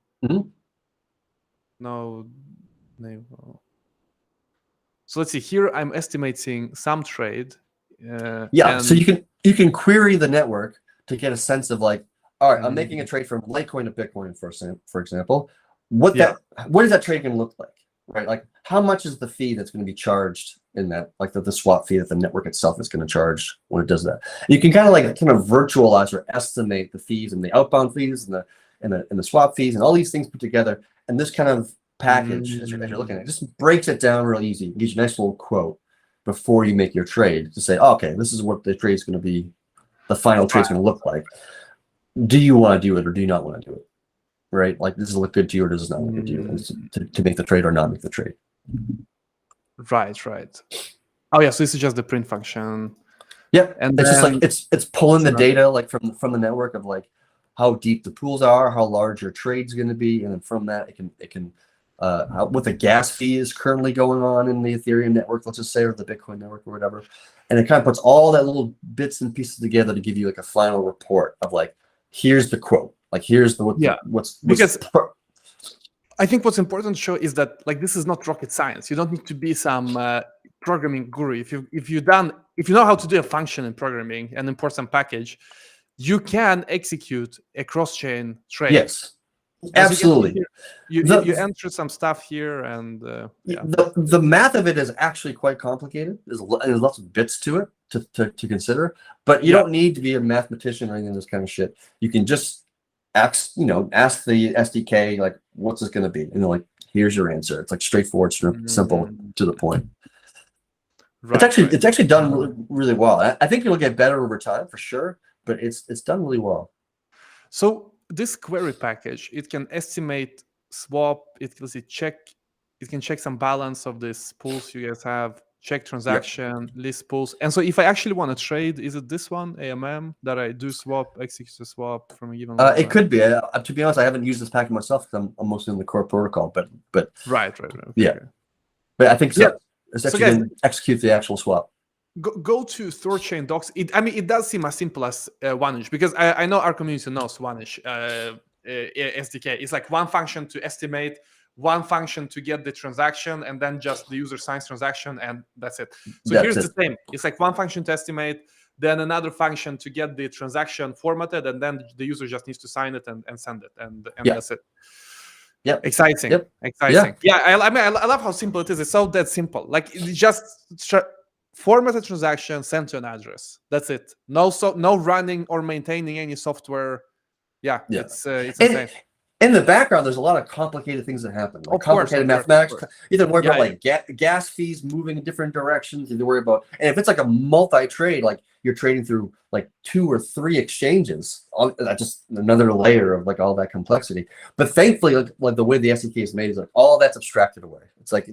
Speaker 1: No. So let's see. Here, I'm estimating some trade.
Speaker 2: So you can query the network to get a sense of, like, all right, I'm making a trade from Litecoin to Bitcoin, for example. What is that trade going to look like, right? Like, how much is the fee that's going to be charged in that, like the swap fee that the network itself is going to charge when it does that? You can kind of virtualize or estimate the fees and the outbound fees and the swap fees and all these things put together. And this kind of package as you're looking at it just breaks it down real easy. Gives you a nice little quote before you make your trade to say, okay, this is what the trade is going to be, the final trade is going to look like. Do you want to do it or do you not want to do it? Right? Like, does it look good to you or does it not look good to you? To make the trade or not make the trade.
Speaker 1: Right. Oh yeah, so this is just the print function.
Speaker 2: Yep. And it's just like it's pulling the data, like from the network of, like, how deep the pools are, how large your trade's going to be, and then from that it can what the gas fee is currently going on in the Ethereum network, let's just say, or the Bitcoin network or whatever. And it kind of puts all that little bits and pieces together to give you like a final report of, like, here's the quote, like, here's what's
Speaker 1: because I think what's important to show is that, like, this is not rocket science. You don't need to be some programming guru. If you know how to do a function in programming and import some package, you can execute a cross-chain trade.
Speaker 2: Yes. Absolutely.
Speaker 1: You enter some stuff here, and
Speaker 2: the math of it is actually quite complicated. There's lots of bits to it to consider, but you don't need to be a mathematician or anything of this kind of shit. You can just ask the SDK, like, what's this going to be, and they're like, here's your answer. It's like straightforward, simple, to the point. Right, it's actually done really well. I think it'll get better over time for sure, but it's done really well.
Speaker 1: So this query package, it can estimate swap, it can check some balance of these pools you guys have, check transaction, list pools. And so if I actually want to trade, is it this one, AMM, that I do swap, execute a swap from a given
Speaker 2: it could be. To be honest, I haven't used this package myself because I'm mostly in the core protocol, but
Speaker 1: right.
Speaker 2: Yeah. But I think so. It's actually going to execute the actual swap.
Speaker 1: go to Thorchain docs. I mean, it does seem as simple as oneish, because I know our community knows oneish SDK. It's like one function to estimate, one function to get the transaction, and then just the user signs transaction, and that's it. So
Speaker 2: That's
Speaker 1: here's
Speaker 2: it.
Speaker 1: the same. It's like one function to estimate, then another function to get the transaction formatted, and then the user just needs to sign it and send it, and that's it.
Speaker 2: Yep.
Speaker 1: Exciting.
Speaker 2: Yep.
Speaker 1: Exciting. Yeah. I mean, I love how simple it is. It's so that simple. Like, it's just format a transaction, send to an address. That's it. No running or maintaining any software. Yeah. It's insane.
Speaker 2: In the background, there's a lot of complicated things that happen, like complicated mathematics. You have to worry about like gas fees moving in different directions. You have to worry about, and if it's like a multi-trade, like you're trading through like 2 or 3 exchanges, that's just another layer of like all that complexity. But thankfully, like the way the SDK is made is like all that's abstracted away. It's like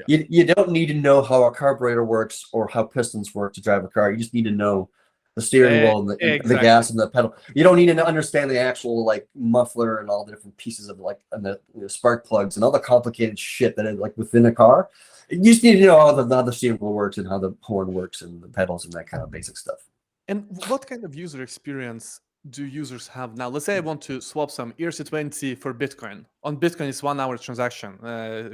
Speaker 2: you don't need to know how a carburetor works or how pistons work to drive a car. You just need to know the steering wheel and the gas and the pedal. You don't need to understand the actual like muffler and all the different pieces of like and the spark plugs and all the complicated shit that is like within a car. You just need to know how the steering wheel works and how the horn works and the pedals and that kind of basic stuff.
Speaker 1: And what kind of user experience do users have now? Let's say I want to swap some ERC20 for Bitcoin. On Bitcoin, it's 1 hour transaction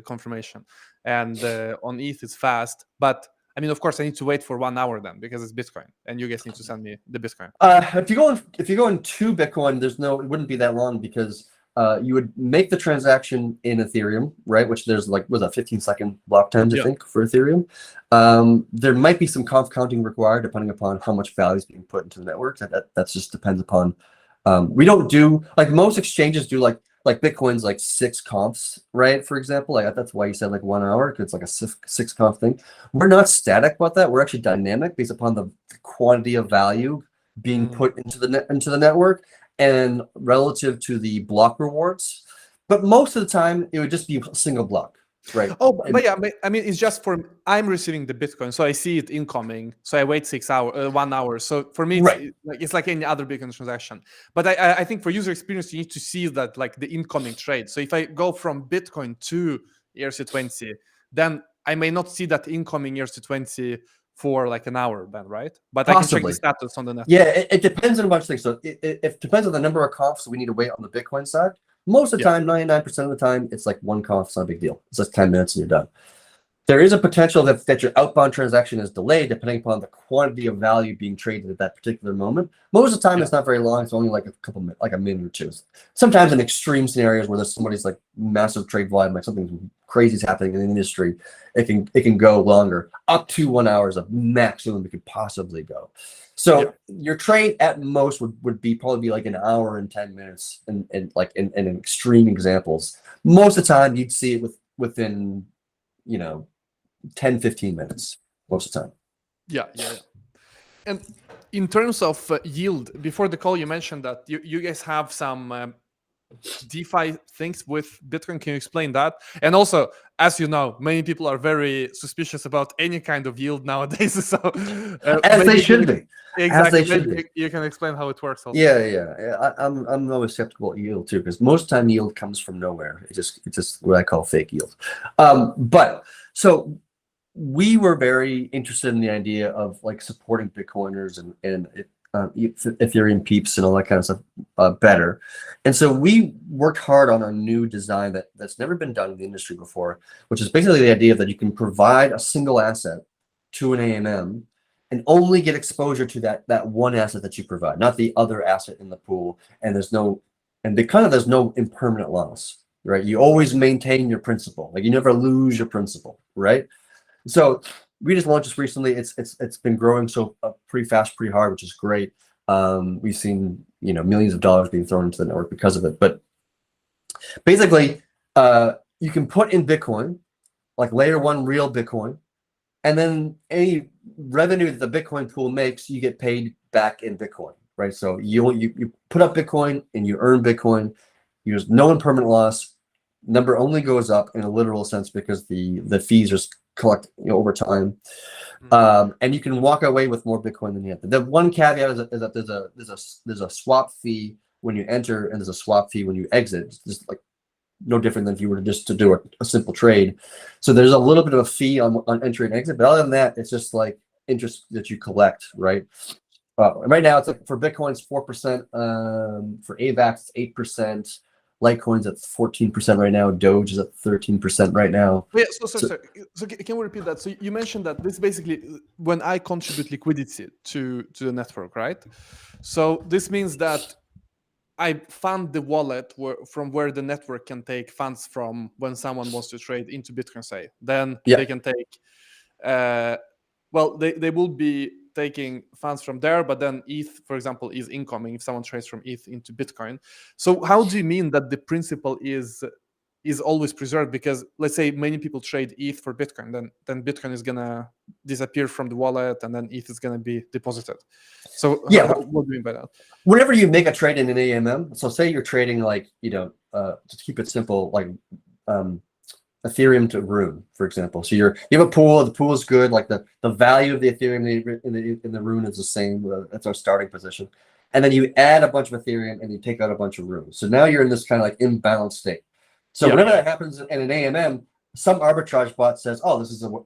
Speaker 1: confirmation, and on ETH it's fast, but I mean, of course, I need to wait for 1 hour then because it's Bitcoin, and you guys need to send me the Bitcoin.
Speaker 2: If you go into Bitcoin, it wouldn't be that long because you would make the transaction in Ethereum, right? Which there's like was a 15-second block times, I think, for Ethereum. There might be some conf counting required depending upon how much value is being put into the network. That just depends upon. We don't do like most exchanges do like Bitcoin's like 6 confs, right? For example, like that's why you said like 1 hour, because it's like a 6 conf thing. We're not static about that. We're actually dynamic based upon the quantity of value being put into the network and relative to the block rewards. But most of the time, it would just be a single block, right?
Speaker 1: Oh, but yeah, I mean, it's just I'm receiving the Bitcoin, so I see it incoming. So I wait 1 hour. So for me, it's like any other Bitcoin transaction. But I think for user experience, you need to see that like the incoming trade. So if I go from Bitcoin to ERC20, then I may not see that incoming ERC20 for like an hour then, right? But I can check the status on the network.
Speaker 2: Yeah, it depends on a bunch of things. So it depends on the number of confs we need to wait on the Bitcoin side. Most of the time, 99% of the time, it's like 1 conf. It's not a big deal. It's just 10 minutes and you're done. There is a potential that your outbound transaction is delayed depending upon the quantity of value being traded at that particular moment. Most of the time, it's not very long. It's only like a minute or 2. Sometimes in extreme scenarios where there's somebody's like massive trade volume, like something crazy is happening in the industry, it can go longer. Up to 1 hour is a maximum it could possibly go. So your trade at most would probably be like an hour and 10 minutes, and like in extreme examples. Most of the time, you'd see it within 10-15 minutes most of the time.
Speaker 1: Yeah. And in terms of yield, before the call, you mentioned that you guys have some DeFi things with Bitcoin. Can you explain that? And also, as you know, many people are very suspicious about any kind of yield nowadays. So
Speaker 2: as they should be.
Speaker 1: Exactly.
Speaker 2: As they should be.
Speaker 1: You can explain how it works also.
Speaker 2: Yeah. I'm always skeptical at yield too, because most time yield comes from nowhere. It's just what I call fake yield. But so we were very interested in the idea of like supporting Bitcoiners and Ethereum peeps and all that kind of stuff better. And so we worked hard on a new design that's never been done in the industry before, which is basically the idea that you can provide a single asset to an AMM and only get exposure to that one asset that you provide, not the other asset in the pool. And there's no impermanent loss, right? You always maintain your principal. Like you never lose your principal, right? So we just launched this recently. It's been growing so pretty fast, pretty hard, which is great. We've seen millions of dollars being thrown into the network because of it. But basically, you can put in Bitcoin, like layer 1 real Bitcoin, and then any revenue that the Bitcoin pool makes, you get paid back in Bitcoin, right? So you put up Bitcoin and you earn Bitcoin. There's no impermanent loss. Number only goes up in a literal sense because the fees are collect over time, and you can walk away with more Bitcoin than you have. The one caveat is that there's a swap fee when you enter and there's a swap fee when you exit. It's just like no different than if you were to do a simple trade. So there's a little bit of a fee on entry and exit, but other than that, it's just like interest that you collect, right? Right now, it's like for Bitcoin's 4%. For AVAX, it's 8%. Litecoin's at 14% right now. Doge is at 13% right now.
Speaker 1: Yeah, so can we repeat that? So you mentioned that this basically when I contribute liquidity to the network, right? So this means that I fund the wallet from where the network can take funds from when someone wants to trade into Bitcoin, say. Then they can take, well, they will be taking funds from there, but then ETH, for example, is incoming if someone trades from ETH into Bitcoin. So how do you mean that the principle is always preserved? Because let's say many people trade ETH for Bitcoin, then Bitcoin is gonna disappear from the wallet, and then ETH is gonna be deposited. So what do you mean by that?
Speaker 2: Whenever you make a trade in an AMM, so say you're trading like, to keep it simple, like Ethereum to Rune, for example. So you have a pool. The pool is good. Like the value of the Ethereum in the Rune is the same. That's our starting position. And then you add a bunch of Ethereum and you take out a bunch of Rune. So now you're in this kind of like imbalanced state. So whenever that happens in an AMM, some arbitrage bot says, "Oh, this is an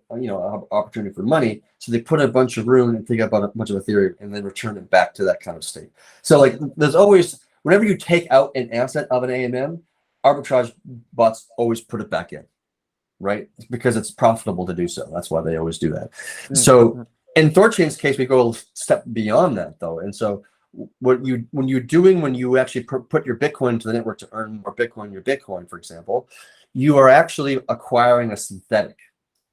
Speaker 2: opportunity for money." So they put a bunch of Rune and take out a bunch of Ethereum and then return it back to that kind of state. So like there's always, whenever you take out an asset of an AMM, arbitrage bots always put it back in, right? Because it's profitable to do so. That's why they always do that. So in Thorchain's case, we go a step beyond that though. And so when you actually put your Bitcoin into the network to earn more Bitcoin, your Bitcoin, for example, you are actually acquiring a synthetic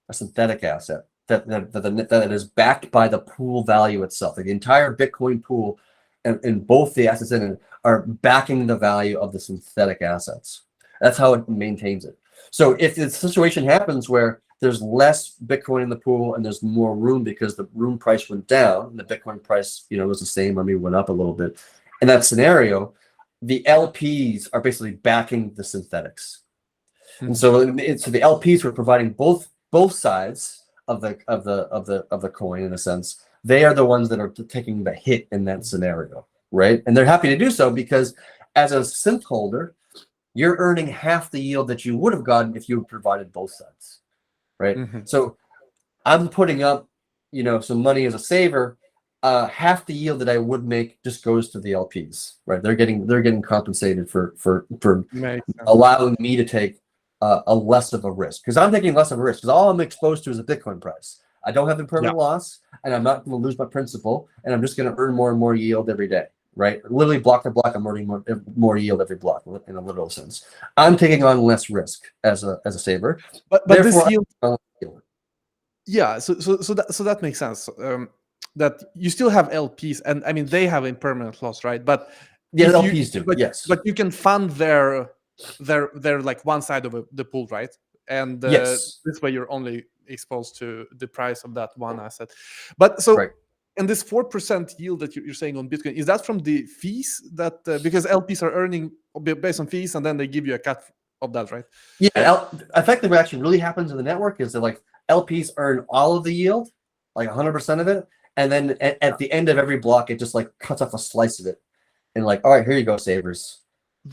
Speaker 2: asset that is backed by the pool value itself. Like the entire Bitcoin pool and both the assets in it are backing the value of the synthetic assets. That's how it maintains it. So if the situation happens where there's less Bitcoin in the pool and there's more Rune because the Rune price went down and the Bitcoin price, was the same, or maybe went up a little bit. In that scenario, the LPs are basically backing the synthetics. And so the LPs who are providing both sides of the coin, in a sense, they are the ones that are taking the hit in that scenario, right? And they're happy to do so because as a synth holder, you're earning half the yield that you would have gotten if you provided both sides, right? So I'm putting up, some money as a saver. Half the yield that I would make just goes to the LPs, right? They're getting compensated for allowing me to take a less of a risk, because I'm taking less of a risk because all I'm exposed to is a Bitcoin price. I don't have the permanent loss, and I'm not going to lose my principal, and I'm just going to earn more and more yield every day, right? Literally block to block, I'm earning more yield every block in a literal sense. I'm taking on less risk as a saver,
Speaker 1: but this yield, so that makes sense. That you still have LPs, and I mean they have a permanent loss, right? But
Speaker 2: LPs do, yes.
Speaker 1: But you can fund their like one side of the pool, right? And this way you're only exposed to the price of that one asset. But so and this 4% yield that you're saying on Bitcoin, is that from the fees that because LPs are earning based on fees and then they give you a cut of that, right?
Speaker 2: Yeah, effectively what actually really happens in the network is that like LPs earn all of the yield, like 100% of it, and then at the end of every block it just like cuts off a slice of it and like, all right, here you go, savers.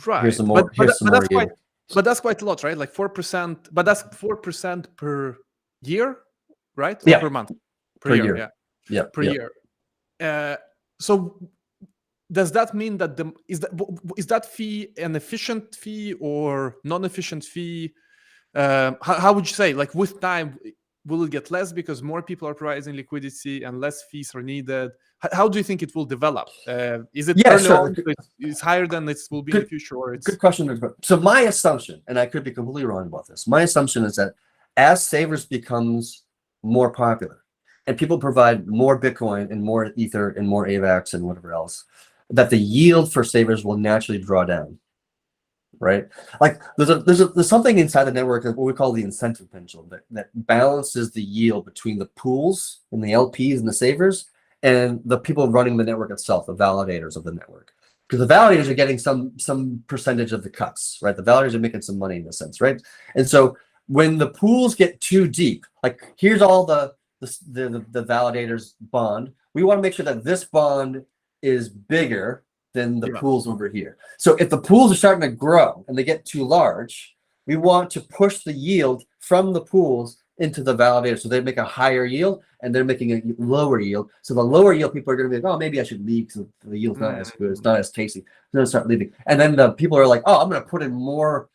Speaker 1: Right.
Speaker 2: Here's some more.
Speaker 1: But that's quite a lot, right? Like 4%, but that's 4% per year, right? Or per month? Per year.
Speaker 2: Yeah.
Speaker 1: Per year. So does that mean that is that fee an efficient fee or non-efficient fee? How would you say, like with time, will it get less because more people are providing liquidity and less fees are needed? How do you think it will develop? Is it early on, it's higher than it will be in the future? Or it's...
Speaker 2: Good question. So my assumption, and I could be completely wrong about this, my assumption is that as savers becomes more popular and people provide more Bitcoin and more Ether and more AVAX and whatever else, that the yield for savers will naturally draw down. Right? Like there's something inside the network that what we call the incentive pendulum that balances the yield between the pools and the LPs and the savers and the people running the network itself, the validators of the network. Because the validators are getting some percentage of the cuts, right? The validators are making some money in a sense, right? And so when the pools get too deep, like here's all the validators bond, we want to make sure that this bond is bigger than the pools over here. So if the pools are starting to grow and they get too large, we want to push the yield from the pools into the validator. So they make a higher yield and they're making a lower yield. So the lower yield people are going to be like, oh, maybe I should leave because the yield's not as good. It's not as tasty. They're going to start leaving. And then the people are like, oh, I'm going to put in more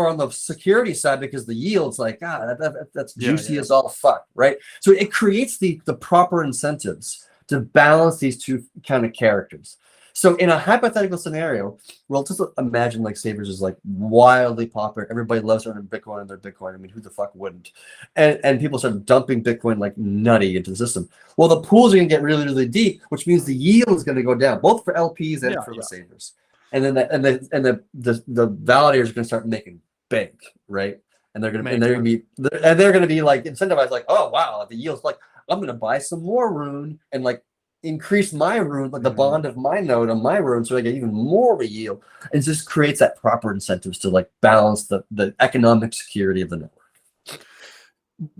Speaker 2: on the security side because the yield's like, that's juicy as all fuck, right? So it creates the proper incentives to balance these two kind of characters. So in a hypothetical scenario, well, just imagine like Savers is like wildly popular. Everybody loves earning Bitcoin on their Bitcoin. I mean, who the fuck wouldn't? And people start dumping Bitcoin like nutty into the system. Well, the pools are going to get really, really deep, which means the yield is going to go down, both for LPs and for the Savers. And then the validators are going to start making bank, right? And they're going to be like incentivized, like, oh wow, the yield's like, I'm going to buy some more Rune and like increase my Rune, like the bond of my node on my Rune, so I get even more of a yield. And it just creates that proper incentives to like balance the economic security of the network.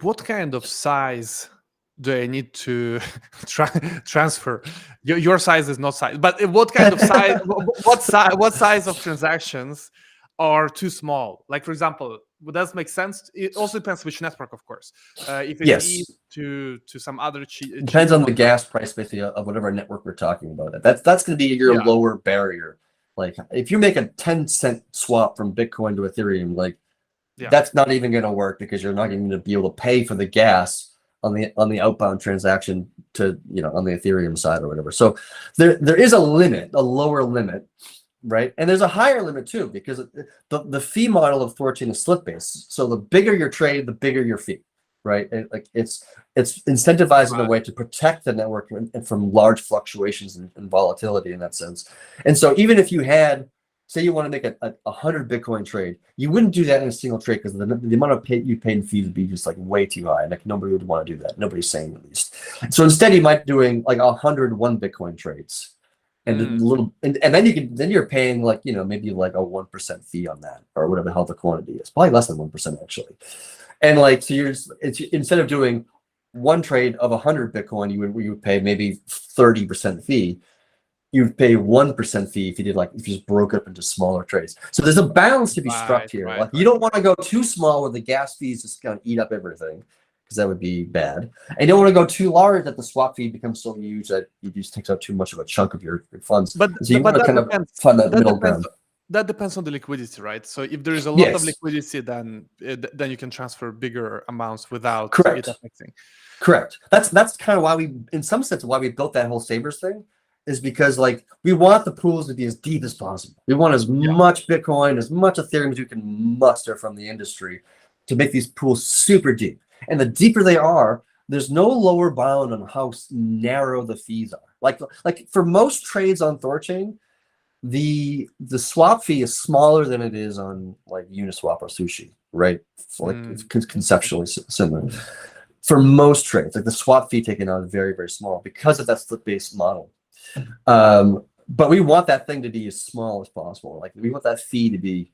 Speaker 1: What kind of size do I need to transfer? Your size is not size, but what kind of size? what size of transactions are too small? Like, for example, would that make sense? It also depends which network, of course. If it is to some other
Speaker 2: depends on the gas price, basically, of whatever network we're talking about. That's going to be your lower barrier. Like, if you make a 10-cent swap from Bitcoin to Ethereum, like that's not even going to work because you're not going to be able to pay for the gas on the outbound transaction to on the Ethereum side or whatever. So there is a limit, a lower limit. Right, and there's a higher limit too because the fee model of Thorchain is slip based. So the bigger your trade, the bigger your fee, right? And like it's incentivized in a way to protect the network and from large fluctuations and volatility in that sense. And so even if you had, say, you want to make a 100 Bitcoin trade, you wouldn't do that in a single trade because the amount of you paid in fees would be just like way too high. Like nobody would want to do that. Nobody's saying at least. So instead, you might be doing like 100 1 Bitcoin trades. And then you're paying like maybe like a 1% fee on that or whatever the hell the quantity is, probably less than 1% actually. And like so instead of doing one trade of 100 Bitcoin, you would pay maybe 30% fee. You'd pay 1% fee if you just broke up into smaller trades. So there's a balance to be struck here. Like you don't want to go too small where the gas fees just kind of eat up everything, because that would be bad. And you don't want to go too large that the swap fee becomes so huge that it just takes out too much of a chunk of your funds. So you want to kind of find that middle ground.
Speaker 1: That depends on the liquidity, right? So if there is a lot of liquidity, then you can transfer bigger amounts without it affecting.
Speaker 2: Correct. That's kind of why in some sense, why we built that whole Savers thing, is because like we want the pools to be as deep as possible. We want as much Bitcoin, as much Ethereum as you can muster from the industry to make these pools super deep. And the deeper they are, there's no lower bound on how narrow the fees are. Like for most trades on Thorchain, the swap fee is smaller than it is on like Uniswap or Sushi, right? It's conceptually similar. For most trades, like the swap fee taken out is very, very small because of that slip-based model. But we want that thing to be as small as possible. Like we want that fee to be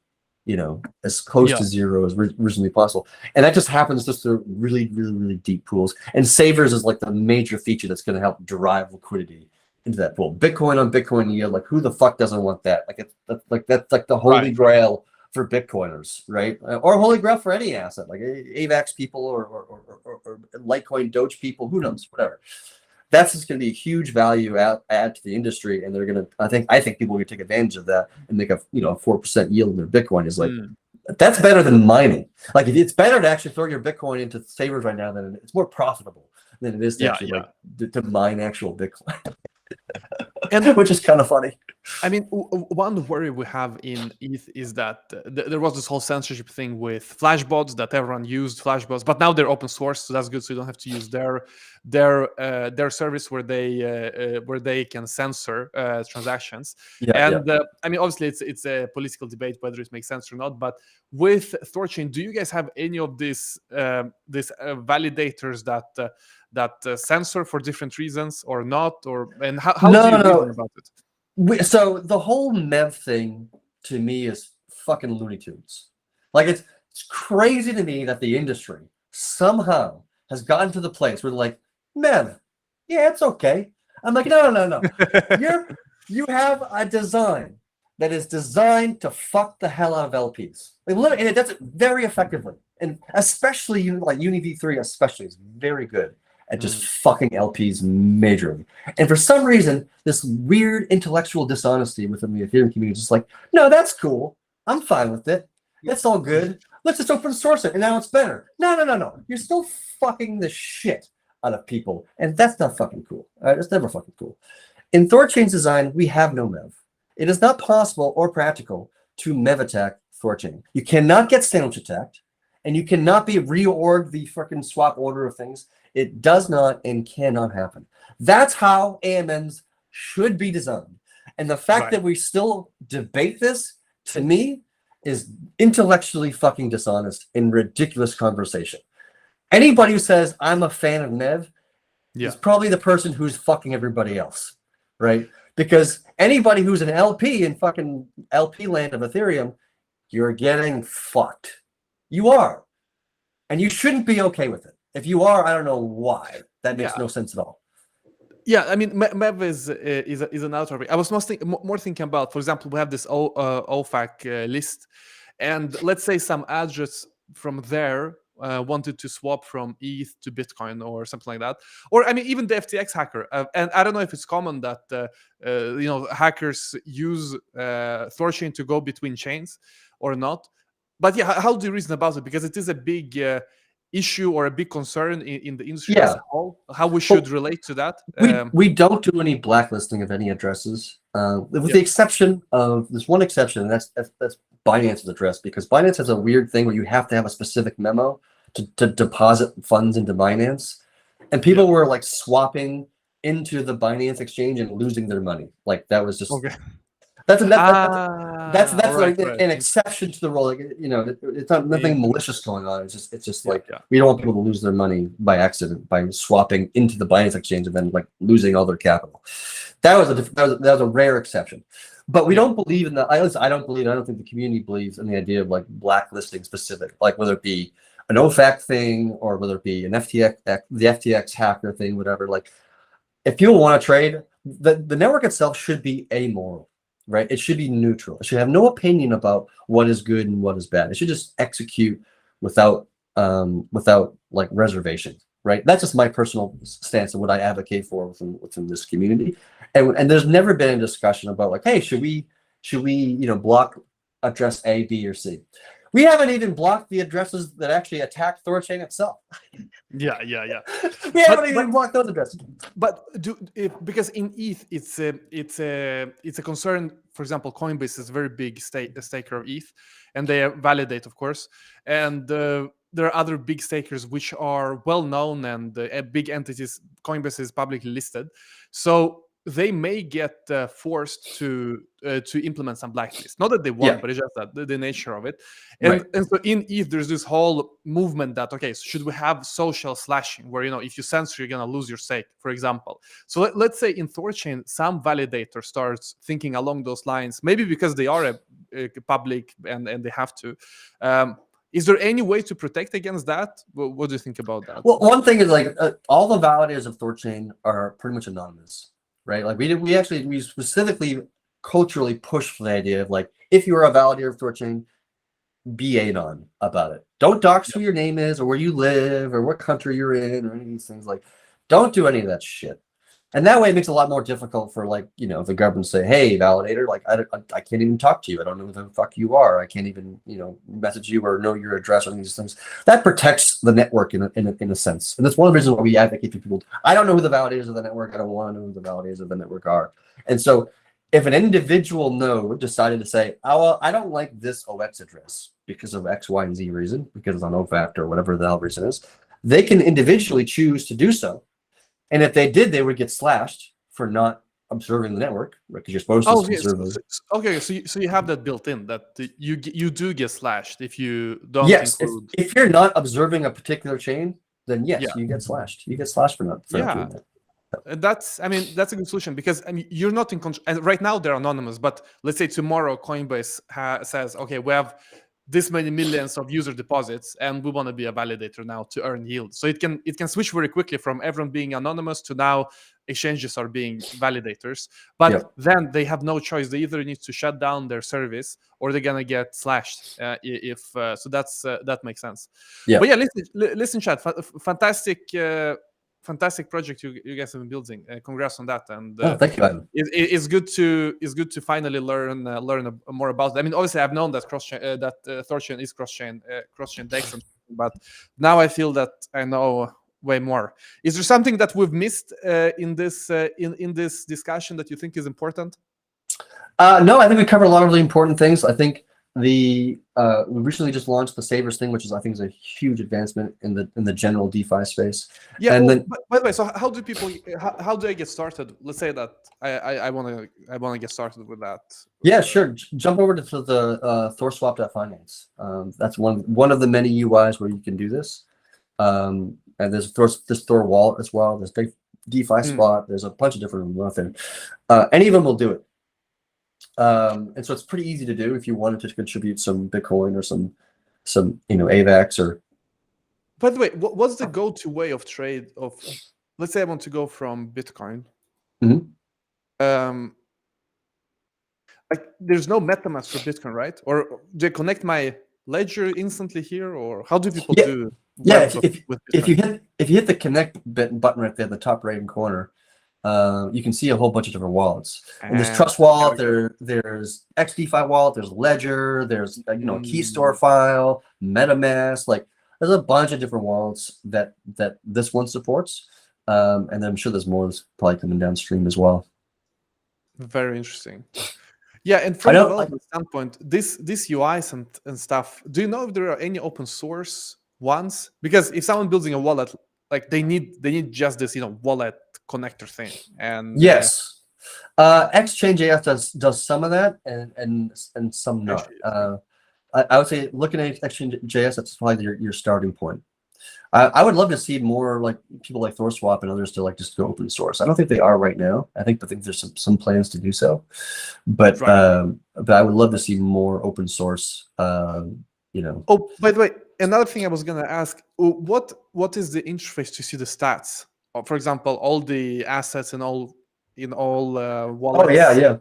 Speaker 2: as close to zero as reasonably possible. And that just happens just through really, really, really deep pools. And Savers is like the major feature that's going to help drive liquidity into that pool. Bitcoin on Bitcoin yield, like who the fuck doesn't want that? That's like the holy grail for Bitcoiners, right? Or holy grail for any asset, like AVAX people or Litecoin Doge people, who knows, whatever. That's just going to be a huge value add to the industry, and they're going to. I think people will take advantage of that and make a 4% yield in their Bitcoin. Is like that's better than mining. Like it's better to actually throw your Bitcoin into Savers right now than it's more profitable than it is to actually to mine actual Bitcoin. And which is kind of funny.
Speaker 1: I mean, one worry we have in ETH is that there was this whole censorship thing with flashbots, that everyone used flashbots, but now they're open source, so that's good. So you don't have to use their service where they can censor transactions. I mean, obviously, it's a political debate whether it makes sense or not. But with Thorchain, do you guys have any of these validators that censor for different reasons or not? And how do you reason about it?
Speaker 2: So the whole MEV thing to me is fucking Looney Tunes. Like it's crazy to me that the industry somehow has gotten to the place where they're like, MEV, yeah, it's okay. I'm like, no. You have a design that is designed to fuck the hell out of LPs. Like, and it does it very effectively. And especially like Uni V3 especially is very good at just fucking LPs majorly. And for some reason, this weird intellectual dishonesty within the Ethereum community is just like, no, that's cool. I'm fine with it. It's all good. Let's just open source it, and now it's better. No. You're still fucking the shit out of people, and that's not fucking cool. It's never fucking cool. In Thorchain's design, we have no MEV. It is not possible or practical to MEV attack Thorchain. You cannot get sandwich attacked, and you cannot be reorg the fucking swap order of things. It does not and cannot happen. That's how AMMs should be designed. And the fact that we still debate this, to me, is intellectually fucking dishonest and ridiculous conversation. Anybody who says I'm a fan of MEV is probably the person who's fucking everybody else, right? Because anybody who's an LP in fucking LP land of Ethereum, you're getting fucked. You are. And you shouldn't be okay with it. If you are, I don't know why. That makes no sense at all.
Speaker 1: Yeah, I mean, MEV is an outer. I was more thinking about, for example, we have this OFAC list, and let's say some address from there wanted to swap from ETH to Bitcoin or something like that, or I mean, even the FTX hacker. And I don't know if it's common that hackers use Thorchain to go between chains or not. But yeah, how do you reason about it? Because it is a big issue or a big concern in the industry as a whole, how we should relate to that.
Speaker 2: We don't do any blacklisting of any addresses, with the exception of this one exception, and that's Binance's address, because Binance has a weird thing where you have to have a specific memo to deposit funds into Binance, and people were like swapping into the Binance exchange and losing their money. Like that was just that's like an exception to the rule. Like, it's not nothing malicious going on. It's just like we don't want people to lose their money by accident by swapping into the Binance exchange and then like losing all their capital. That was a rare exception. But we don't believe in that. I don't think the community believes in the idea of like blacklisting specific, like whether it be an OFAC thing or whether it be an the FTX hacker thing, whatever. Like if people want to trade, the network itself should be amoral. Right? It should be neutral. It should have no opinion about what is good and what is bad. It should just execute without like reservation. Right? That's just my personal stance and what I advocate for within this community. And there's never been a discussion about like, hey, should we block address A, B, or C? We haven't even blocked the addresses that actually attacked Thorchain itself.
Speaker 1: We
Speaker 2: haven't even blocked those addresses.
Speaker 1: But because in ETH, it's a concern. For example, Coinbase is a very big staker of ETH, and they validate, of course. And there are other big stakers which are well known and big entities. Coinbase is publicly listed, so they may get forced to implement some blacklist. Not that they want, but it's just that the nature of it. And so in ETH, there's this whole movement that, okay, so should we have social slashing where, if you censor, you're going to lose your stake, for example. So let's say in Thorchain, some validator starts thinking along those lines, maybe because they are a public and they have to. Is there any way to protect against that? What do you think about that?
Speaker 2: Well, one thing is like all the validators of Thorchain are pretty much anonymous. Right, like we specifically culturally push for the idea of like, if you are a validator of Thorchain, be anon about it. Don't dox who your name is or where you live or what country you're in or any of these things. Like, don't do any of that shit. And that way it makes it a lot more difficult for like, the government to say, hey, validator, like I can't even talk to you. I don't know who the fuck you are. I can't even, message you or know your address or any of these things. That protects the network in a sense. And that's one of the reasons why we advocate for people. I don't know who the validators of the network. I don't want to know who the validators of the network are. And so if an individual node decided to say, oh, well, I don't like this OX address because of X, Y, and Z reason, because it's on OFAC or whatever the hell reason is, they can individually choose to do so. And if they did, they would get slashed for not observing the network, right? Because you're supposed to observe those.
Speaker 1: Okay, so you have that built in that you do get slashed if you don't.
Speaker 2: Yes, if you're not observing a particular chain, then yes, you get slashed. You get slashed for not doing that.
Speaker 1: That's a good solution because you're not in control. And right now they're anonymous, but let's say tomorrow Coinbase says, okay, we have this many millions of user deposits, and we want to be a validator now to earn yield. So it can switch very quickly from everyone being anonymous to now exchanges are being validators. But then they have no choice. They either need to shut down their service or they're gonna get slashed. So that makes sense. But yeah, listen, chat. Fantastic project you guys have been building. Congrats on that. And
Speaker 2: thank you, Ivan.
Speaker 1: It's good to finally learn more about it. I mean, obviously, I've known that Thorchain is cross-chain DEX, but now I feel that I know way more. Is there something that we've missed in this discussion that you think is important?
Speaker 2: No, I think we covered a lot of really important things. I think we recently just launched the savers thing, which I think is a huge advancement in the general DeFi space.
Speaker 1: Yeah. And then, by the way, so how do I get started? Let's say that I want to get started with that.
Speaker 2: Yeah, sure. Jump over to the thorswap.finance. That's one of the many UIs where you can do this. And there's this Thor wallet as well. There's big DeFi spot. There's a bunch of different ones out there. Any of them will do it. And so it's pretty easy to do if you wanted to contribute some Bitcoin or some AVAX or.
Speaker 1: By the way, what's the go-to way of trade of? Let's say I want to go from Bitcoin. Like there's no MetaMask for Bitcoin, right? Or do I connect my ledger instantly here, or how do people do?
Speaker 2: Yeah, if you hit the connect button right there, the top right hand corner. You can see a whole bunch of different wallets. And there's Trust Wallet, there's XDeFi Wallet, there's Ledger, there's Key Store File, MetaMask. Like there's a bunch of different wallets that this one supports. And then I'm sure there's more that's probably coming downstream as well.
Speaker 1: Very interesting. Yeah, and from a development standpoint, this UIs and stuff. Do you know if there are any open source ones? Because if someone building a wallet, like they need just this wallet connector thing. And
Speaker 2: yes, Exchange.js does some of that and some not. I would say looking at Exchange.js, that's probably your starting point. I would love to see more like people like ThorSwap and others to just go open source. I don't think they are right now. I think there's some plans to do so, but I would love to see more open source. Oh,
Speaker 1: by the way, another thing I was gonna ask: what is the interface to see the stats? For example, all the assets and all wallets.
Speaker 2: Oh yeah.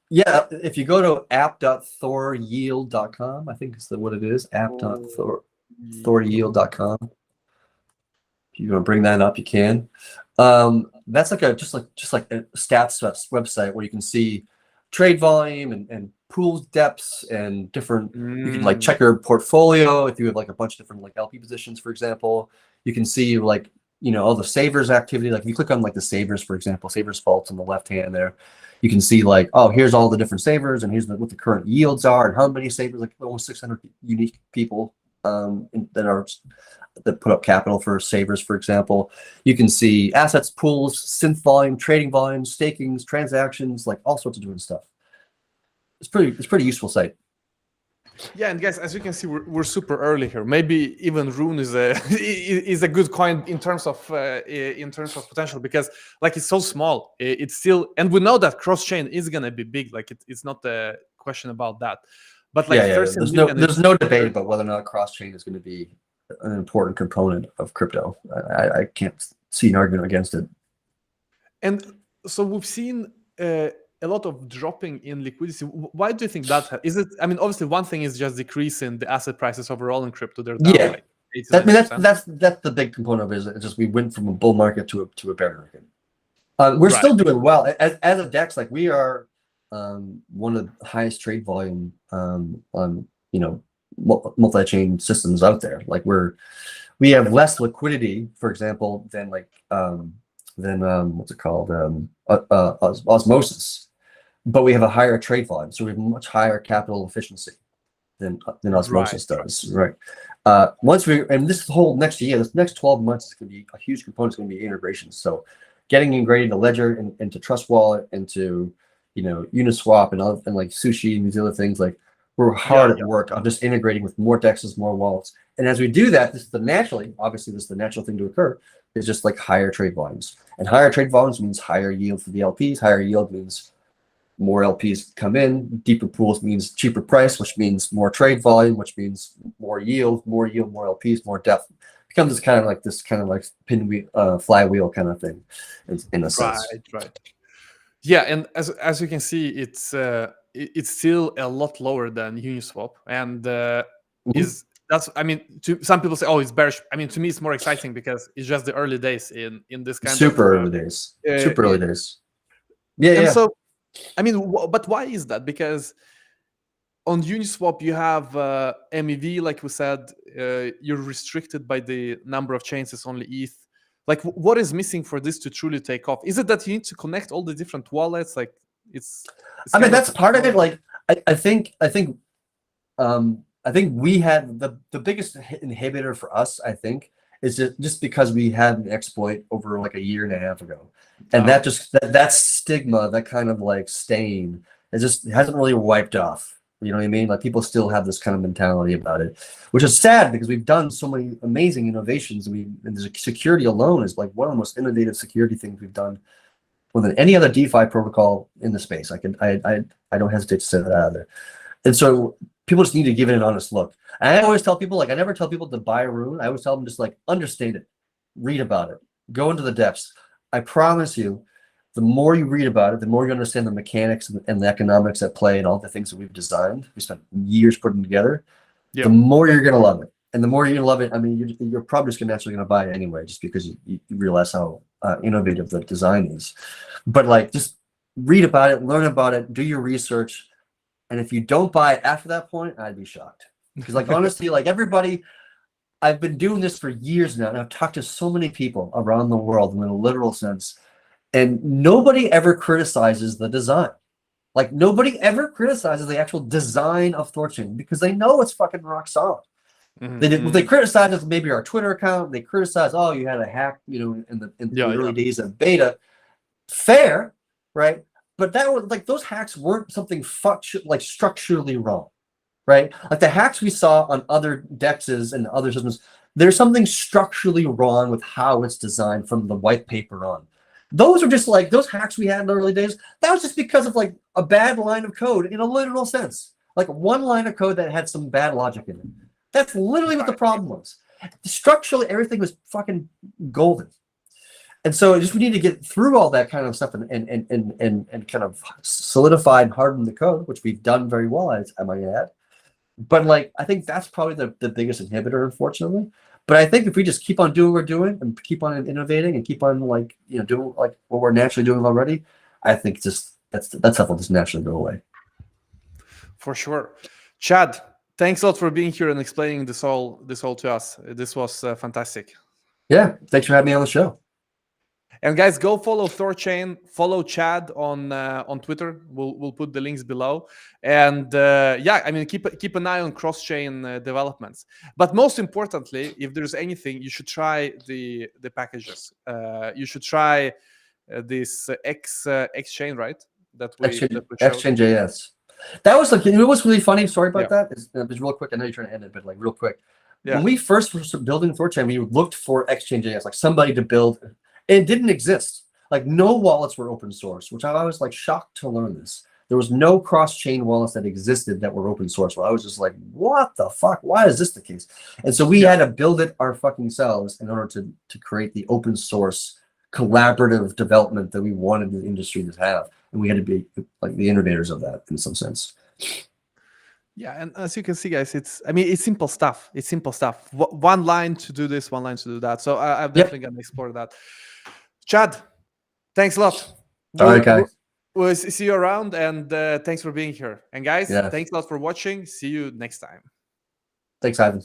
Speaker 2: Yeah, if you go to app.thoryield.com, I think is what it is, app.thoryield.com. If you want to bring that up, you can. That's just like a stats website where you can see trade volume and pools depths and different. You can check your portfolio if you have a bunch of different LP positions, for example. You can see all the savers activity. Like if you click on the savers, for example, savers vaults on the left hand there, you can see oh, here's all the different savers and here's what the current yields are and how many savers, almost 600 unique people that put up capital for savers, for example. You can see assets, pools, synth volume, trading volume, stakings, transactions, all sorts of different stuff. It's pretty useful site.
Speaker 1: Yeah, and guys, as you can see, we're super early here. Maybe even Rune is a good coin in terms of potential, because it's so small. It's still, and we know that cross chain is gonna be big. It's not a question about that. But
Speaker 2: there's no debate about whether or not cross chain is going to be an important component of crypto. I can't see an argument against it.
Speaker 1: And so we've seen a lot of dropping in liquidity. Why do you think that is? It? I mean, obviously, one thing is just decrease in the asset prices overall in crypto. They're down
Speaker 2: that's the big component of it. Is just we went from a bull market to a bear market. We're still doing well as a DEX. We are one of the highest trade volume on multi-chain systems out there. We have less liquidity, for example, than what's it called, Osmosis, but we have a higher trade volume, so we have much higher capital efficiency than Osmosis does. Right. Once this whole next year, this next 12 months is going to be a huge component. Is going to be integration. So getting integrated into Ledger and into Trust Wallet, into Uniswap and Sushi and these other things, we're hard at work on just integrating with more DEXs, more wallets. And as we do that, this is the natural thing to occur, is just higher trade volumes. And higher trade volumes means higher yield for the LPs. Higher yield means more LPs come in, deeper pools means cheaper price, which means more trade volume, which means more yield, more LPs, more depth. It becomes this kind of like pinwheel, flywheel kind of thing, in a sense.
Speaker 1: Right. Yeah, and as you can see, it's still a lot lower than Uniswap, and is that's I mean, to some people say, oh, it's bearish. I mean, to me, it's more exciting because it's just the early days in this kind of
Speaker 2: Super early days. Super early days. Yeah,
Speaker 1: and
Speaker 2: yeah.
Speaker 1: so, I mean, but why is that? Because on Uniswap you have MEV, like we said, you're restricted by the number of chains. It's only ETH. Like, what is missing for this to truly take off? Is it that you need to connect all the different wallets? Like, it's
Speaker 2: I mean,
Speaker 1: kind
Speaker 2: that's
Speaker 1: of
Speaker 2: part of it. Like, I think we had the biggest inhibitor for us, I think, is just because we had an exploit over like a year and a half ago, and that just that stigma, that kind of like stain, it just hasn't really wiped off. You know what I mean? Like, people still have this kind of mentality about it, which is sad because we've done so many amazing innovations. And the security alone is like one of the most innovative security things we've done more than any other DeFi protocol in the space. I don't hesitate to say that either. And so people just need to give it an honest look. And I always tell people, like, I never tell people to buy a rune. I always tell them just like understand it, read about it, go into the depths. I promise you, the more you read about it, the more you understand the mechanics and the economics at play and all the things that we've designed, we spent years putting together, the more you're going to love it. And the more you're going to love it, I mean, you're probably just naturally going to buy it anyway, just because you realize how innovative the design is. But like, just read about it, learn about it, do your research. And if you don't buy it after that point, I'd be shocked. Because like, honestly, like everybody, I've been doing this for years now, and I've talked to so many people around the world in a literal sense, and nobody ever criticizes the design. Like, nobody ever criticizes the actual design of Thorchain because they know it's fucking rock solid. They criticize us, maybe our Twitter account. They criticize, oh, you had a hack, you know, in the early days of beta. Fair, right? But that was like, those hacks weren't something like structurally wrong, right? Like the hacks we saw on other dexes and other systems, there's something structurally wrong with how it's designed from the white paper on. Those are just like those hacks we had in the early days. That was just because of like a bad line of code in a literal sense, like one line of code that had some bad logic in it. That's literally what the problem was. Structurally, everything was fucking golden. And so we need to get through all that kind of stuff and kind of solidify and harden the code, which we've done very well, I might add. But like, I think that's probably the biggest inhibitor, unfortunately. But I think if we just keep on doing what we're doing and keep on innovating and keep on like, you know, doing like what we're naturally doing already, I think just that stuff will just naturally go away.
Speaker 1: For sure. Chad, thanks a lot for being here and explaining this all to us. This was fantastic.
Speaker 2: Yeah, thanks for having me on the show.
Speaker 1: And guys, go follow Thorchain, follow Chad on Twitter. We'll put the links below. And yeah, I mean, keep an eye on cross-chain developments. But most importantly, if there's anything, you should try the packages. You should try this X-chain, right? That we
Speaker 2: Exchange.js. That was like, you know what's really funny? Sorry about that. It's real quick. I know you're trying to end it, but like real quick. Yeah. When we first were building Thorchain, we looked for Exchange.js, like somebody to build. It didn't exist. Like, no wallets were open source, which I was like shocked to learn this. There was no cross-chain wallets that existed that were open source. Where I was just like, what the fuck? Why is this the case? And so we had to build it our fucking selves in order to create the open source collaborative development that we wanted the industry to have. And we had to be like the innovators of that in some sense.
Speaker 1: Yeah, and as you can see, guys, it's simple stuff. It's simple stuff. One line to do this, one line to do that. So I'm definitely going to explore that. Chad, thanks a lot.
Speaker 2: All right, guys.
Speaker 1: We'll see you around, and thanks for being here. And guys, thanks a lot for watching. See you next time.
Speaker 2: Thanks, Ivan.